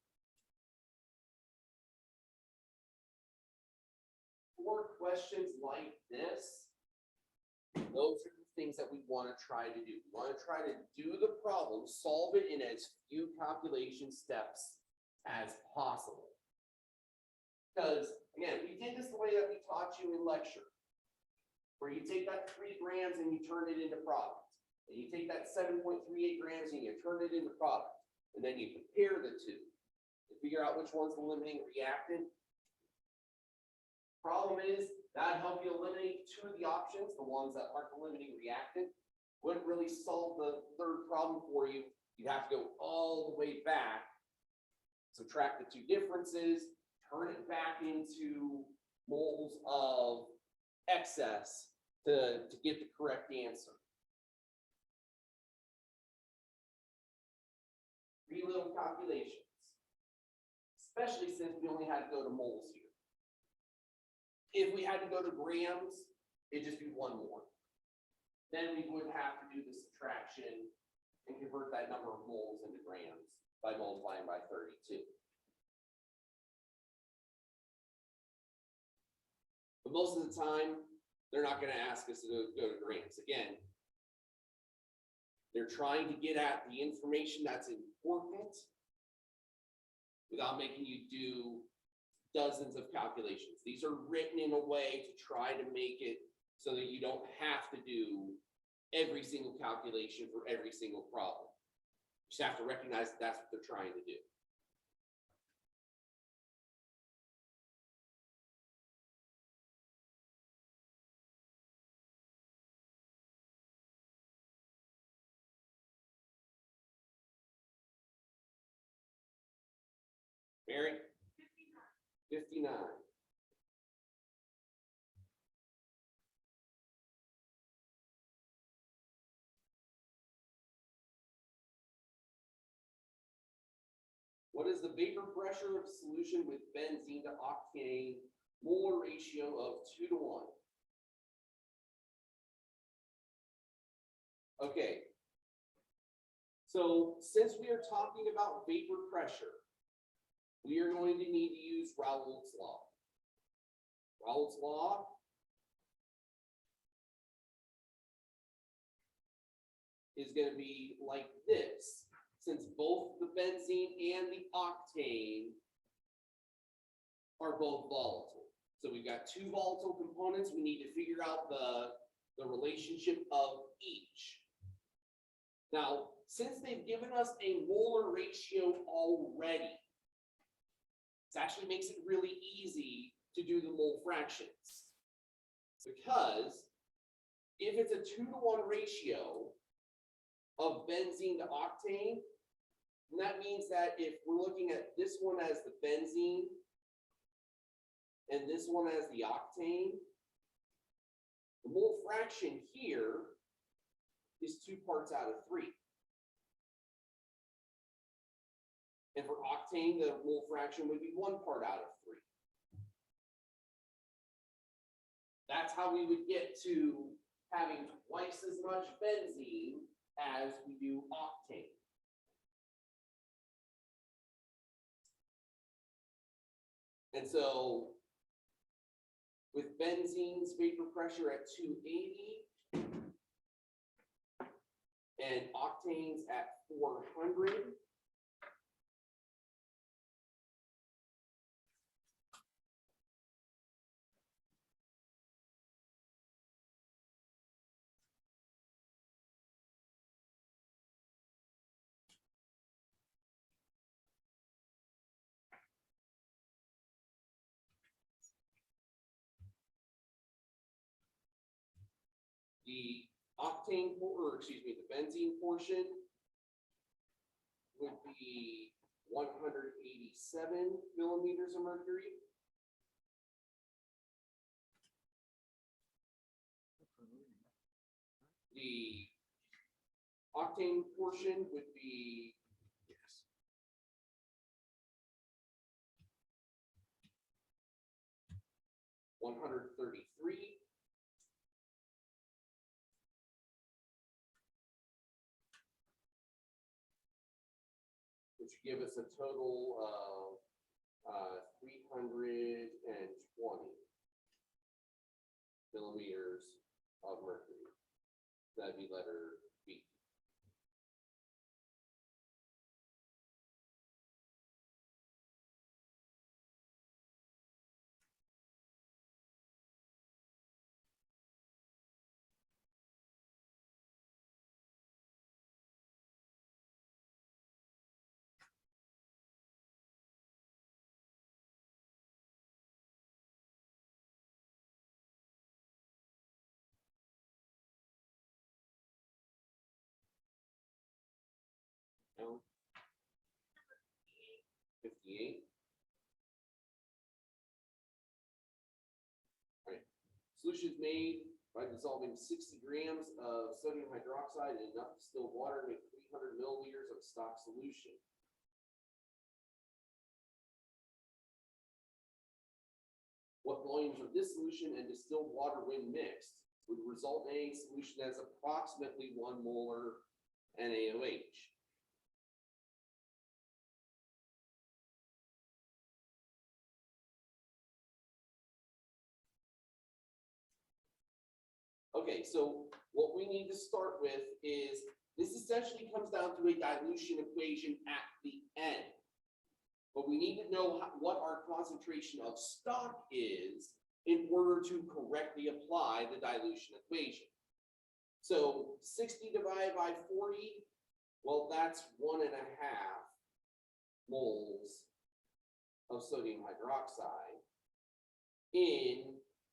for questions like this, those are the things that we want to try to do. We want to try to do the problem, solve it in as few calculation steps as possible. Because again, we did this the way that we taught you in lecture, where you take that 3 grams and you turn it into product. And you take that 7.38 grams and you turn it into product. And then you compare the two to figure out which one's the limiting reactant. Problem is, that'd help you eliminate 2 of the options, the ones that aren't the limiting reactant. Wouldn't really solve the third problem for you. You'd have to go all the way back, subtract the 2 differences, turn it back into moles of excess to get the correct answer. 3 little calculations, especially since we only had to go to moles here. If we had to go to grams, it'd just be 1 more. Then we would have to do the subtraction and convert that number of moles into grams by multiplying by 32. But most of the time, they're not going to ask us to go to grams. Again, they're trying to get at the information that's important without making you do dozens of calculations. These are written in a way to try to make it so that you don't have to do every single calculation for every single problem. Just have to recognize that that's what they're trying to do. Mary? 59. What is the vapor pressure of solution with benzene to octane molar ratio of 2 to 1? Okay. So since we are talking about vapor pressure, we are going to need to use Raoult's law. Raoult's law is going to be like this. Since both the benzene and the octane are both volatile. So we've got two volatile components. We need to figure out the relationship of each. Now, since they've given us a molar ratio already, this actually makes it really easy to do the mole fractions. Because if it's a 2 to 1 ratio of benzene to octane, and that means that if we're looking at this one as the benzene and this one as the octane, the mole fraction here is 2 parts out of 3. And for octane, the mole fraction would be 1 part out of 3. That's how we would get to having twice as much benzene as we do octane. And so with benzene's vapor pressure at 280 and octane's at 400, the octane, or excuse me, the benzene portion would be 187 millimeters of mercury. The octane portion would be 133. Which give us a total of 320 millimeters of mercury. That'd be letter B. No. 58. All right. Solutions made by dissolving 60 grams of sodium hydroxide in enough distilled water to make 300 milliliters of stock solution. What volumes of this solution and distilled water when mixed would result in a solution that's approximately 1 molar NaOH? Okay, so what we need to start with is this essentially comes down to a dilution equation at the end. But we need to know what our concentration of stock is in order to correctly apply the dilution equation. So 60 divided by 40 Well, that's 1.5 moles of sodium hydroxide in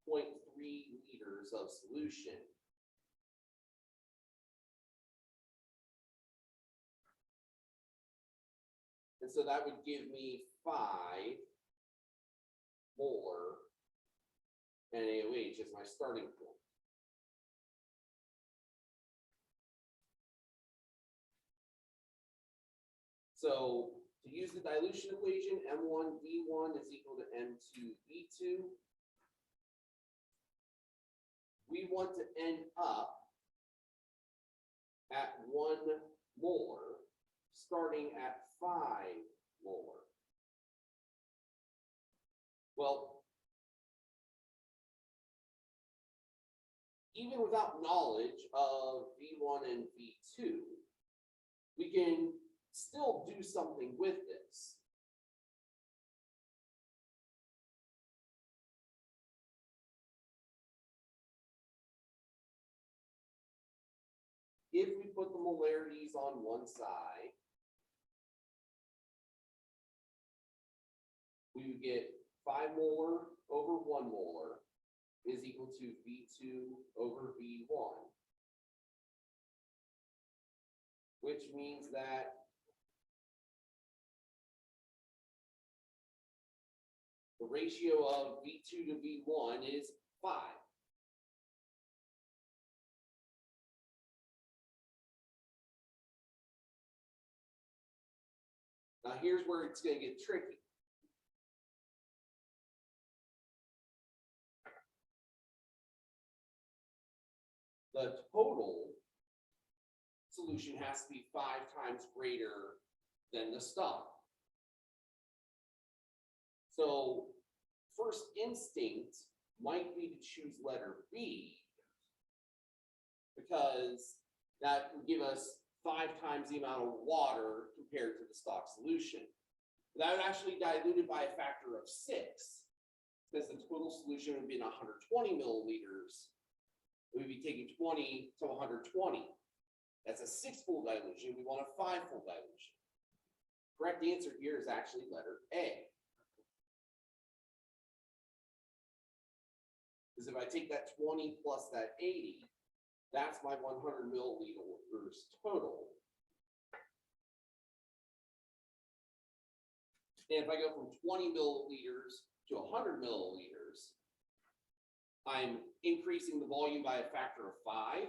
0.3 liters of solution. And so that would give me 5 molar NaOH as my starting point. So to use the dilution equation, M1V1 is equal to M2V2. We want to end up at 1 molar, starting at 5 molar. Well, even without knowledge of V1 and V2, we can still do something with this. If we put the molarities on one side, we would get 5 molar over 1 molar is equal to V2 over V1, which means that the ratio of V2 to V1 is 5. Now here's where it's going to get tricky. The total solution has to be 5 times greater than the stock. So first instinct might be to choose letter B, because that would give us 5 times the amount of water compared to the stock solution. That would actually dilute it by a factor of 6, because the total solution would be 120 milliliters. We'd be taking 20 to 120. That's a 6-fold dilution. We want a 5-fold dilution. Correct answer here is actually letter A. Because if I take that 20 plus that 80, that's my 100 milliliters total. And if I go from 20 milliliters to 100 milliliters, I'm increasing the volume by a factor of 5,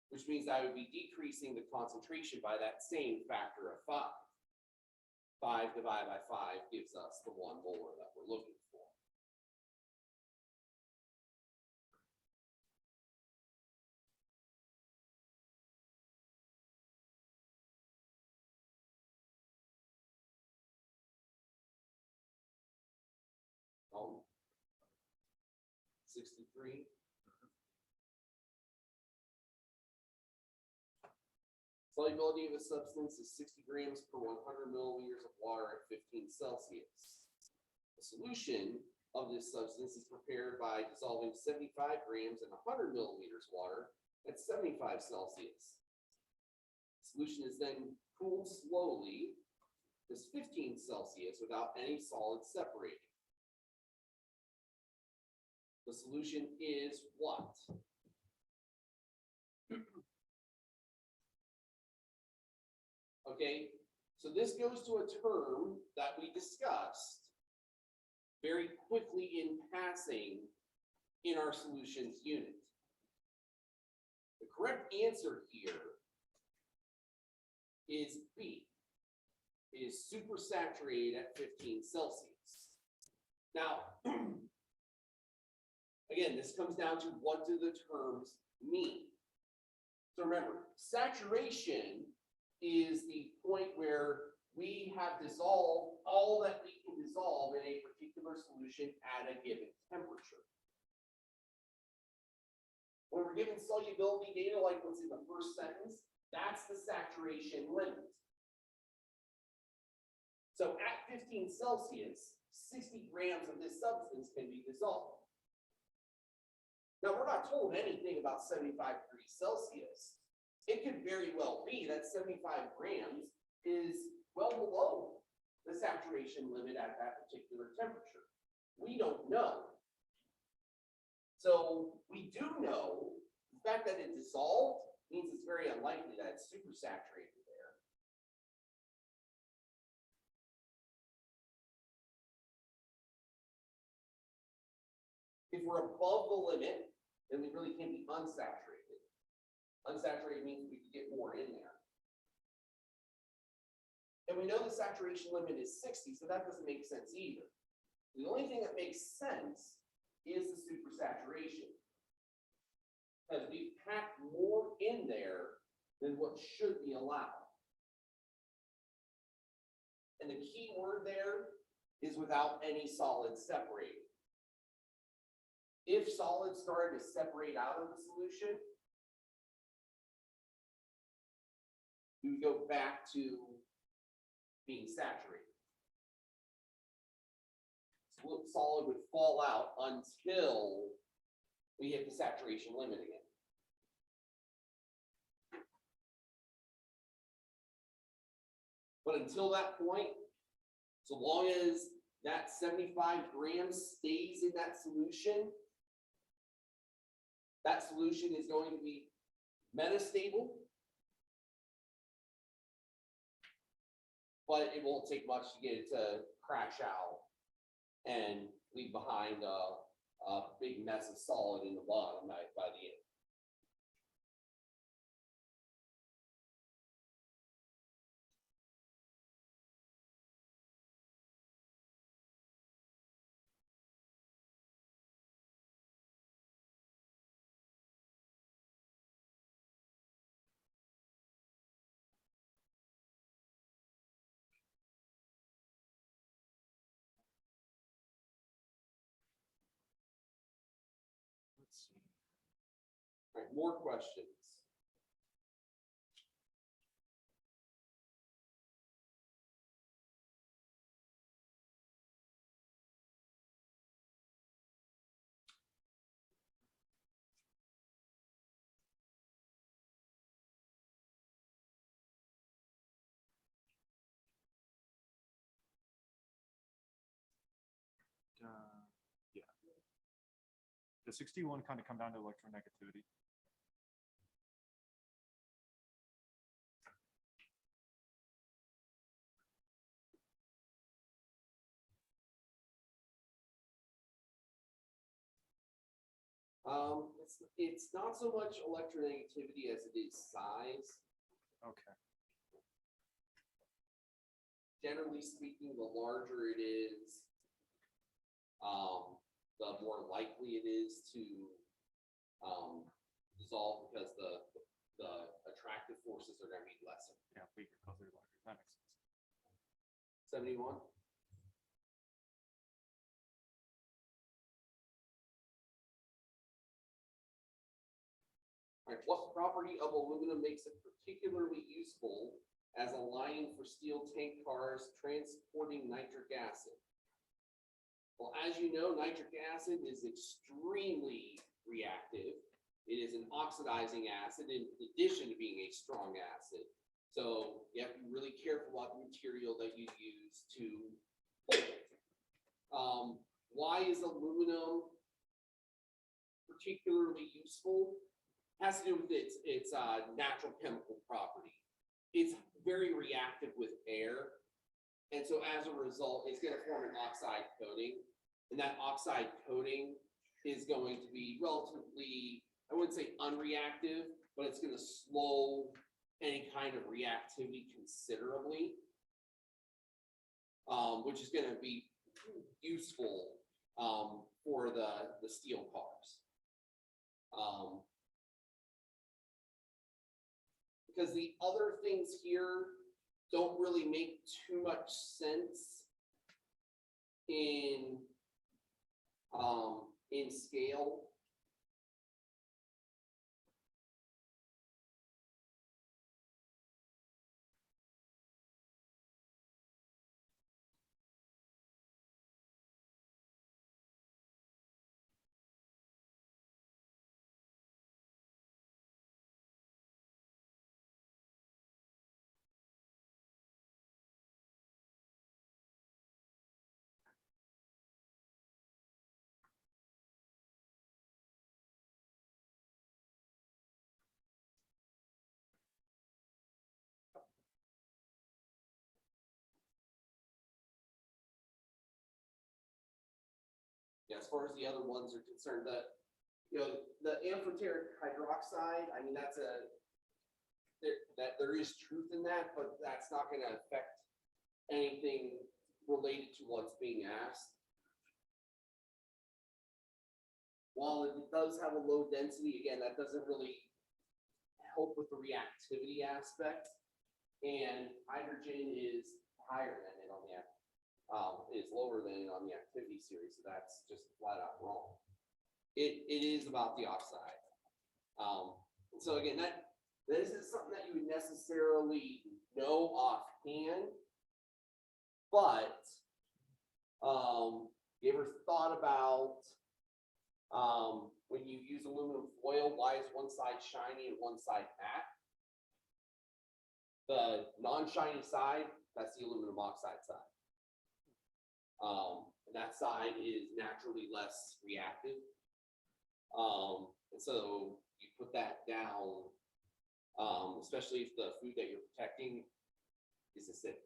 which means I would be decreasing the concentration by that same factor of 5. 5 divided by 5 gives us the 1 molar that we're looking for. Oh, 63. Solubility of a substance is 60 grams per 100 milliliters of water at 15 Celsius. The solution of this substance is prepared by dissolving 75 grams in 100 milliliters water at 75 Celsius. The solution is then cooled slowly to 15 Celsius without any solids separating. The solution is what? Okay, so this goes to a term that we discussed very quickly in passing in our solutions unit. The correct answer here is B. It is supersaturated at 15 Celsius. Now, again, this comes down to what do the terms mean. So remember, saturation is the point where we have dissolved all that we can dissolve in a particular solution at a given temperature. When we're given solubility data like what's in the first sentence, that's the saturation limit. So at 15 Celsius, 60 grams of this substance can be dissolved. Now, we're not told anything about 75 degrees Celsius. it could very well be that 75 grams is well below the saturation limit at that particular temperature. We don't know. So we do know the fact that it dissolved means it's very unlikely that it's supersaturated there. If we're above the limit, then we really can't be unsaturated. Unsaturated means we could get more in there. And we know the saturation limit is 60, so that doesn't make sense either. The only thing that makes sense is the supersaturation. Because we packed more in there than what should be allowed. And the key word there is without any solids separating. If solids started to separate out of the solution, we would go back to being saturated. Solid would fall out until we hit the saturation limit again. But until that point, so long as that 75 grams stays in that solution is going to be metastable. But it won't take much to get it to crash out and leave behind a big mess of solid in the bottom by the end. Let's see. All right, more questions. Yeah. The 61 kind of come down to electronegativity. It's not so much electronegativity as it is size. Okay. Generally speaking, the larger it is, the more likely it is to dissolve because the attractive forces are going to be lesser. Yeah, weaker because they're larger. That makes sense. 71. All right, what property of aluminum makes it particularly useful as a lining for steel tank cars transporting nitric acid? Well, as you know, nitric acid is extremely reactive. It is an oxidizing acid in addition to being a strong acid. So you have to be really careful about the material that you use to pull it. Why is aluminum particularly useful? Has to do with its natural chemical property. It's very reactive with air. And so as a result, it's going to form an oxide coating. And that oxide coating is going to be relatively, I wouldn't say unreactive, but it's going to slow any kind of reactivity considerably, which is going to be useful for the steel cars. Because the other things here don't really make too much sense in scale. far as the other ones are concerned, the amphoteric hydroxide, I mean, there is truth in that, but that's not gonna affect anything related to what's being asked. While it does have a low density, again, that doesn't really help with the reactivity aspect. And hydrogen is higher than it on the, is lower than it on the activity series, so that's just flat out wrong. It is about the oxide. So again, this is something that you would necessarily know offhand, but you ever thought about when you use aluminum foil, why is one side shiny and one side matte? The non-shiny side, that's the aluminum oxide side. And that side is naturally less reactive. And so you put that down, especially if the food that you're protecting is acidic.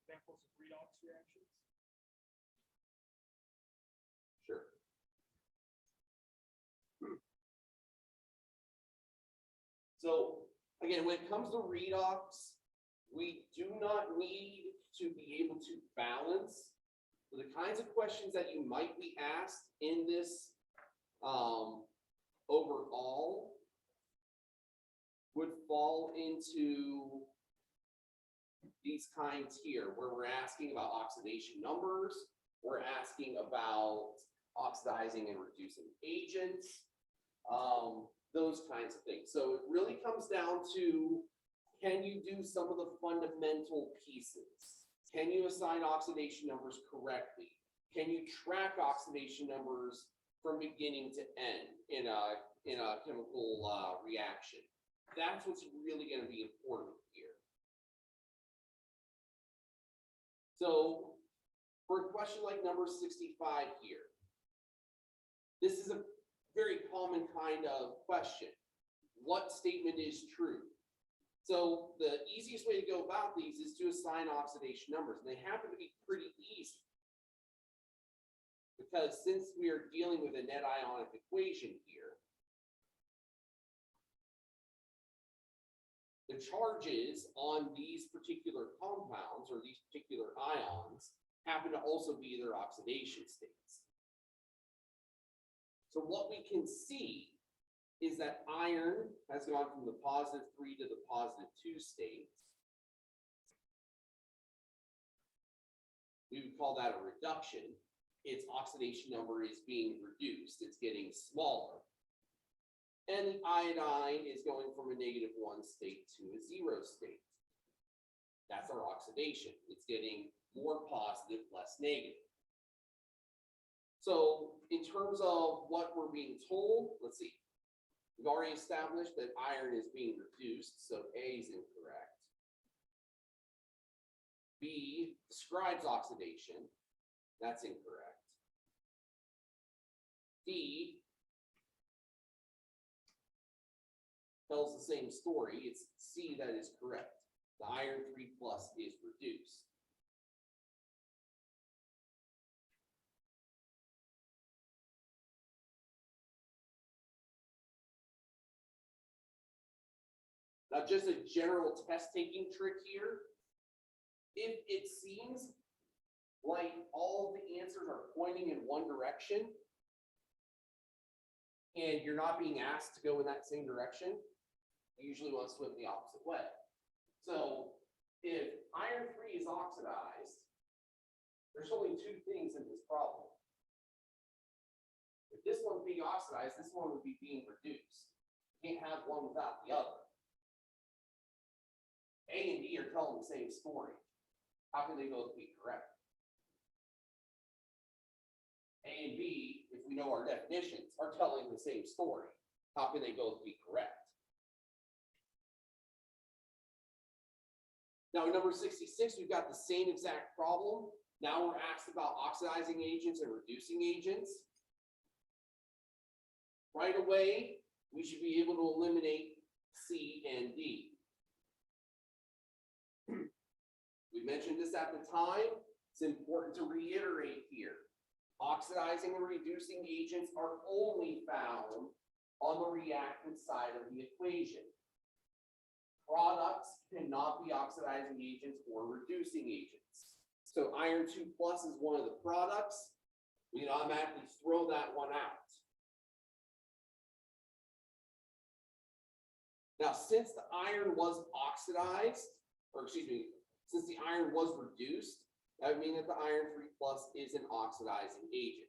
Examples of redox reactions. Sure. So again, when it comes to redox, we do not need to be able to balance the kinds of questions that you might be asked in this overall would fall into these kinds here, where we're asking about oxidation numbers, we're asking about oxidizing and reducing agents, those kinds of things. So it really comes down to, can you do some of the fundamental pieces? Can you assign oxidation numbers correctly? Can you track oxidation numbers from beginning to end in a chemical reaction? That's what's really going to be important here. So for a question like number 65 here, this is a very common kind of question. What statement is true? So the easiest way to go about these is to assign oxidation numbers, and they happen to be pretty easy. Because since we are dealing with a net ionic equation here, the charges on these particular compounds or these particular ions happen to also be their oxidation states. So what we can see is that iron has gone from the +3 to the +2 state. We would call that a reduction. Its oxidation number is being reduced. It's getting smaller. And the iodine is going from a -1 state to a 0 state. That's our oxidation. It's getting more positive, less negative. So in terms of what we're being told, let's see. We've already established that iron is being reduced, so A is incorrect. B describes oxidation. That's incorrect. D tells the same story. It's C that is correct. The iron 3+ is reduced. Now, just a general test taking trick here. If it seems like all the answers are pointing in one direction, and you're not being asked to go in that same direction, you usually want to swim the opposite way. So if iron 3 is oxidized, there's only two things in this problem. If this one's being oxidized, this one would be being reduced. You can't have one without the other. A and D are telling the same story. How can they both be correct? A and B, if we know our definitions, are telling the same story. How can they both be correct? Now, in number 66, we've got the same exact problem. Now we're asked about oxidizing agents and reducing agents. Right away, we should be able to eliminate C, and D. We mentioned this at the time. It's important to reiterate here. Oxidizing and reducing agents are only found on the reactant side of the equation. Products cannot be oxidizing agents or reducing agents. So iron 2+ is one of the products. We can automatically throw that one out. Now, since the iron was oxidized, or excuse me, since the iron was reduced, that would mean that the iron 3+ is an oxidizing agent.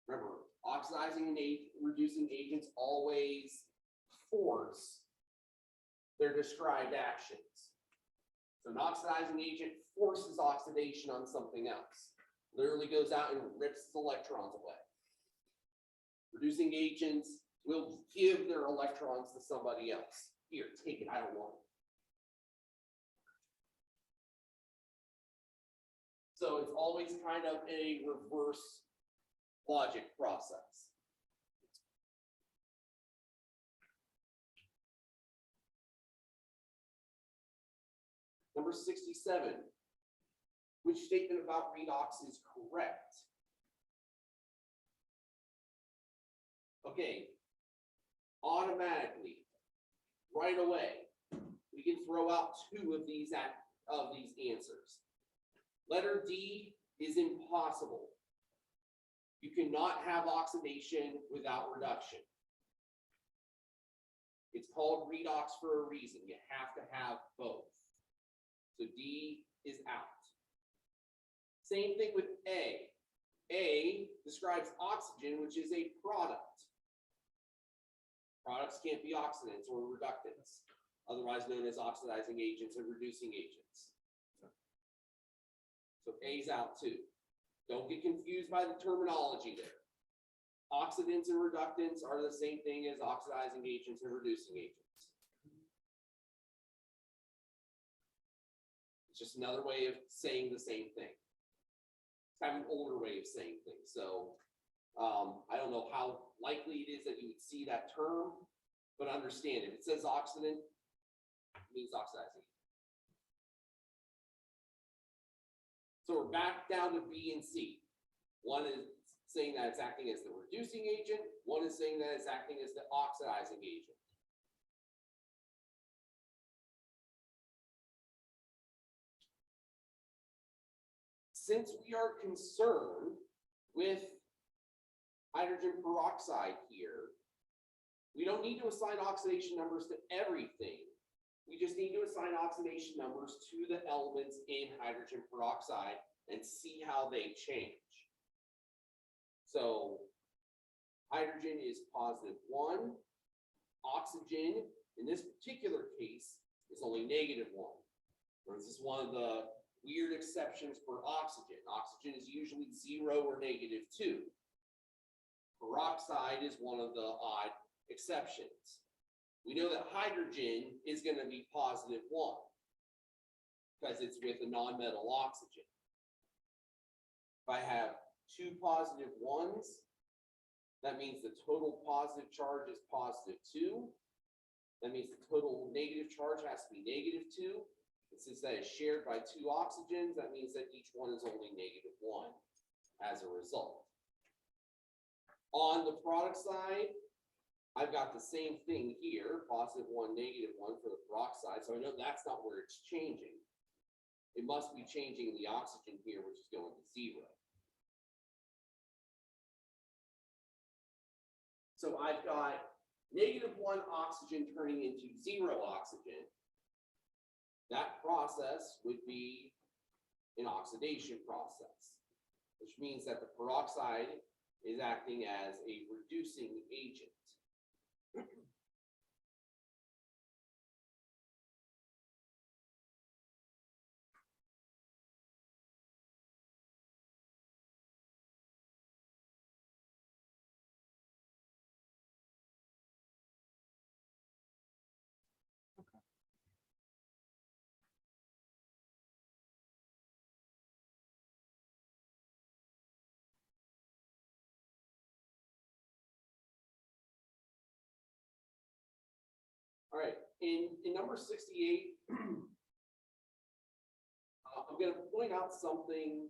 Remember, oxidizing and reducing agents always force their described actions. So an oxidizing agent forces oxidation on something else. Literally goes out and rips its electrons away. Reducing agents will give their electrons to somebody else. Here, take it, I don't want it. So it's always kind of a reverse logic process. Number 67. Which statement about redox is correct? Okay, automatically, right away, we can throw out two of these answers. Letter D is impossible. You cannot have oxidation without reduction. It's called redox for a reason. You have to have both. So D is out. Same thing with A. A describes oxygen, which is a product. Products can't be oxidants or reductants, otherwise known as oxidizing agents and reducing agents. So A's out too. Don't get confused by the terminology there. Oxidants and reductants are the same thing as oxidizing agents and reducing agents. It's just another way of saying the same thing. It's kind of an older way of saying things. So I don't know how likely it is that you would see that term, but understand if it says oxidant, it means oxidizing. So we're back down to B and C. One is saying that it's acting as the reducing agent. One is saying that it's acting as the oxidizing agent. Since we are concerned with hydrogen peroxide here, we don't need to assign oxidation numbers to everything. We just need to assign oxidation numbers to the elements in hydrogen peroxide and see how they change. So hydrogen is +1. Oxygen, in this particular case, is only -1. This is one of the weird exceptions for oxygen. Oxygen is usually 0 or -2. Peroxide is one of the odd exceptions. We know that hydrogen is going to be +1 because it's with a non-metal oxygen. If I have two +1s, that means the total positive charge is +2. That means the total negative charge has to be -2. And since that is shared by two oxygens, that means that each one is only -1 as a result. On the product side, I've got the same thing here, +1, -1 for the peroxide. So I know that's not where it's changing. It must be changing the oxygen here, which is going to 0. So I've got -1 oxygen turning into 0 oxygen. That process would be an oxidation process, which means that the peroxide is acting as a reducing agent. All right, in number 68, I'm gonna point out something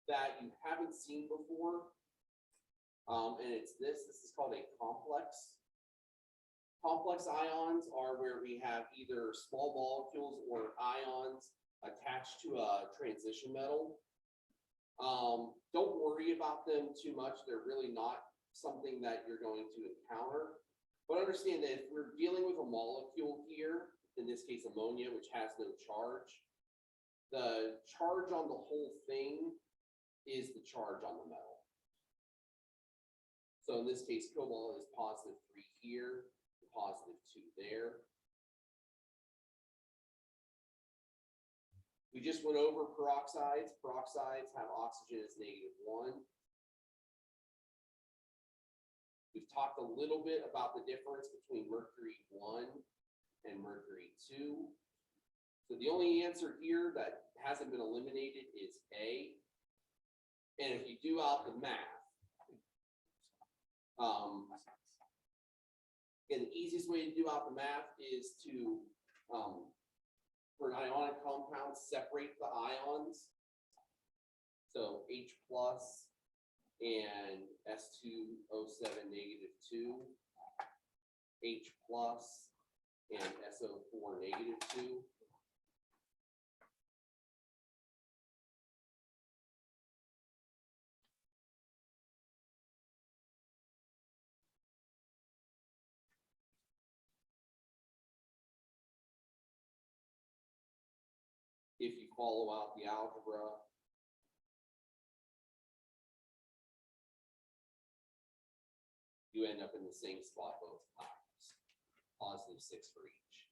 that you haven't seen before. And it's this is called a complex. Complex ions are where we have either small molecules or ions attached to a transition metal. Don't worry about them too much. They're really not something that you're going to encounter. But understand that if we're dealing with a molecule here, in this case ammonia, which has no charge, the charge on the whole thing is the charge on the metal. So in this case, cobalt is +3 here, +2 there. We just went over peroxides. Peroxides have oxygen as -1. We've talked a little bit about the difference between mercury 1 and mercury 2. So the only answer here that hasn't been eliminated is A. And if you do out the math, again, the easiest way to do out the math is to, for an ionic compound, separate the ions. So H plus and S2O7 -2, H plus and SO4 -2. If you follow out the algebra, you end up in the same spot both times, +6 for each.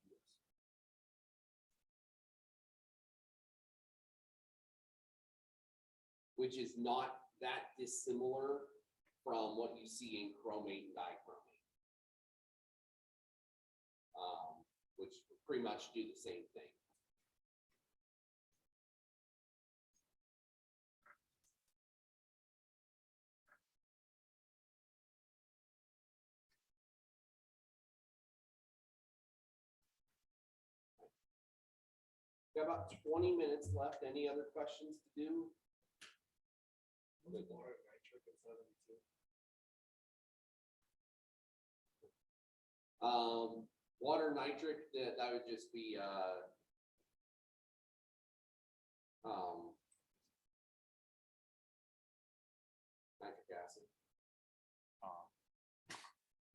Which is not that dissimilar from what you see in chromate and dichromate, which pretty much do the same thing. Got about 20 minutes left. Any other questions to do? Water nitric, that would just be nitric acid.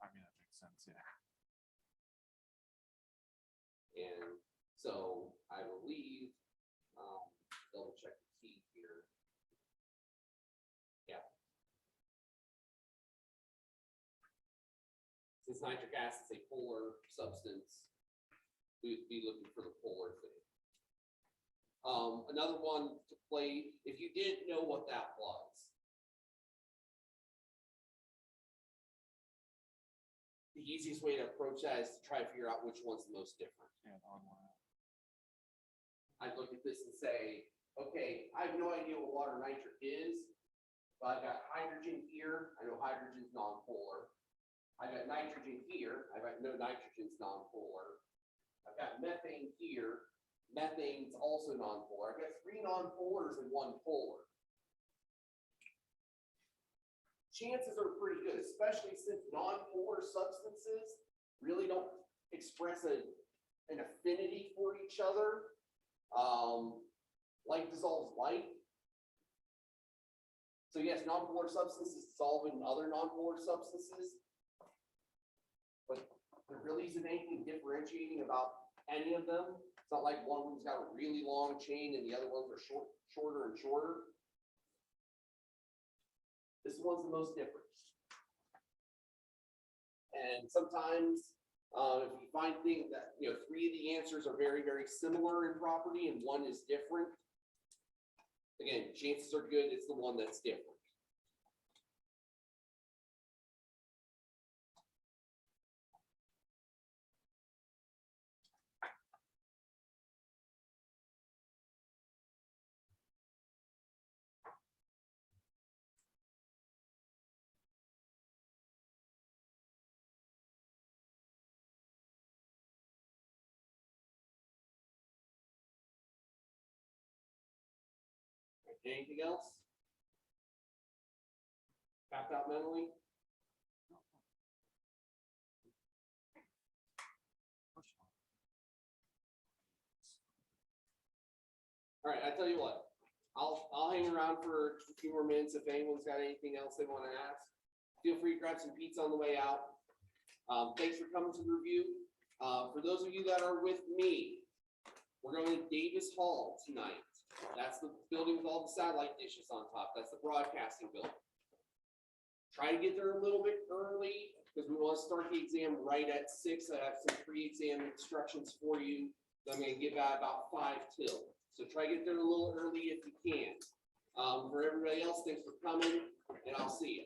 I mean, that makes sense, yeah. And so I believe, double check the key here. Yeah. Since nitric acid is a polar substance, we'd be looking for the polar thing. Another one to play, if you didn't know what that was. The easiest way to approach that is to try to figure out which one's the most different. Yeah, online. I'd look at this and say, okay, I have no idea what water nitric is, but I've got hydrogen here. I know hydrogen's nonpolar. I've got nitrogen here. I've got no nitrogen's nonpolar. I've got methane here. Methane's also nonpolar. I've got 3 nonpolars and 1 polar. Chances are pretty good, especially since nonpolar substances really don't express an affinity for each other. Light dissolves light. So yes, nonpolar substances dissolve in other nonpolar substances, but there really isn't anything differentiating about any of them. It's not like one of them's got a really long chain and the other ones are shorter and shorter. This one's the most different. And sometimes if you find things that, 3 of the answers are very, very similar in property and 1 is different, again, chances are good it's the one that's different. anything else? Tapped out mentally? All right, I tell you what, I'll hang around for a few more minutes if anyone's got anything else they want to ask. Feel free to grab some pizza on the way out. Thanks for coming to the review. For those of you that are with me, we're going to Davis Hall tonight. That's the building with all the satellite dishes on top. That's the broadcasting building. Try to get there a little bit early because we want to start the exam right at 6. I have some pre-exam instructions for you that I'm going to give out about 5 till. So try to get there a little early if you can. For everybody else, thanks for coming, and I'll see you.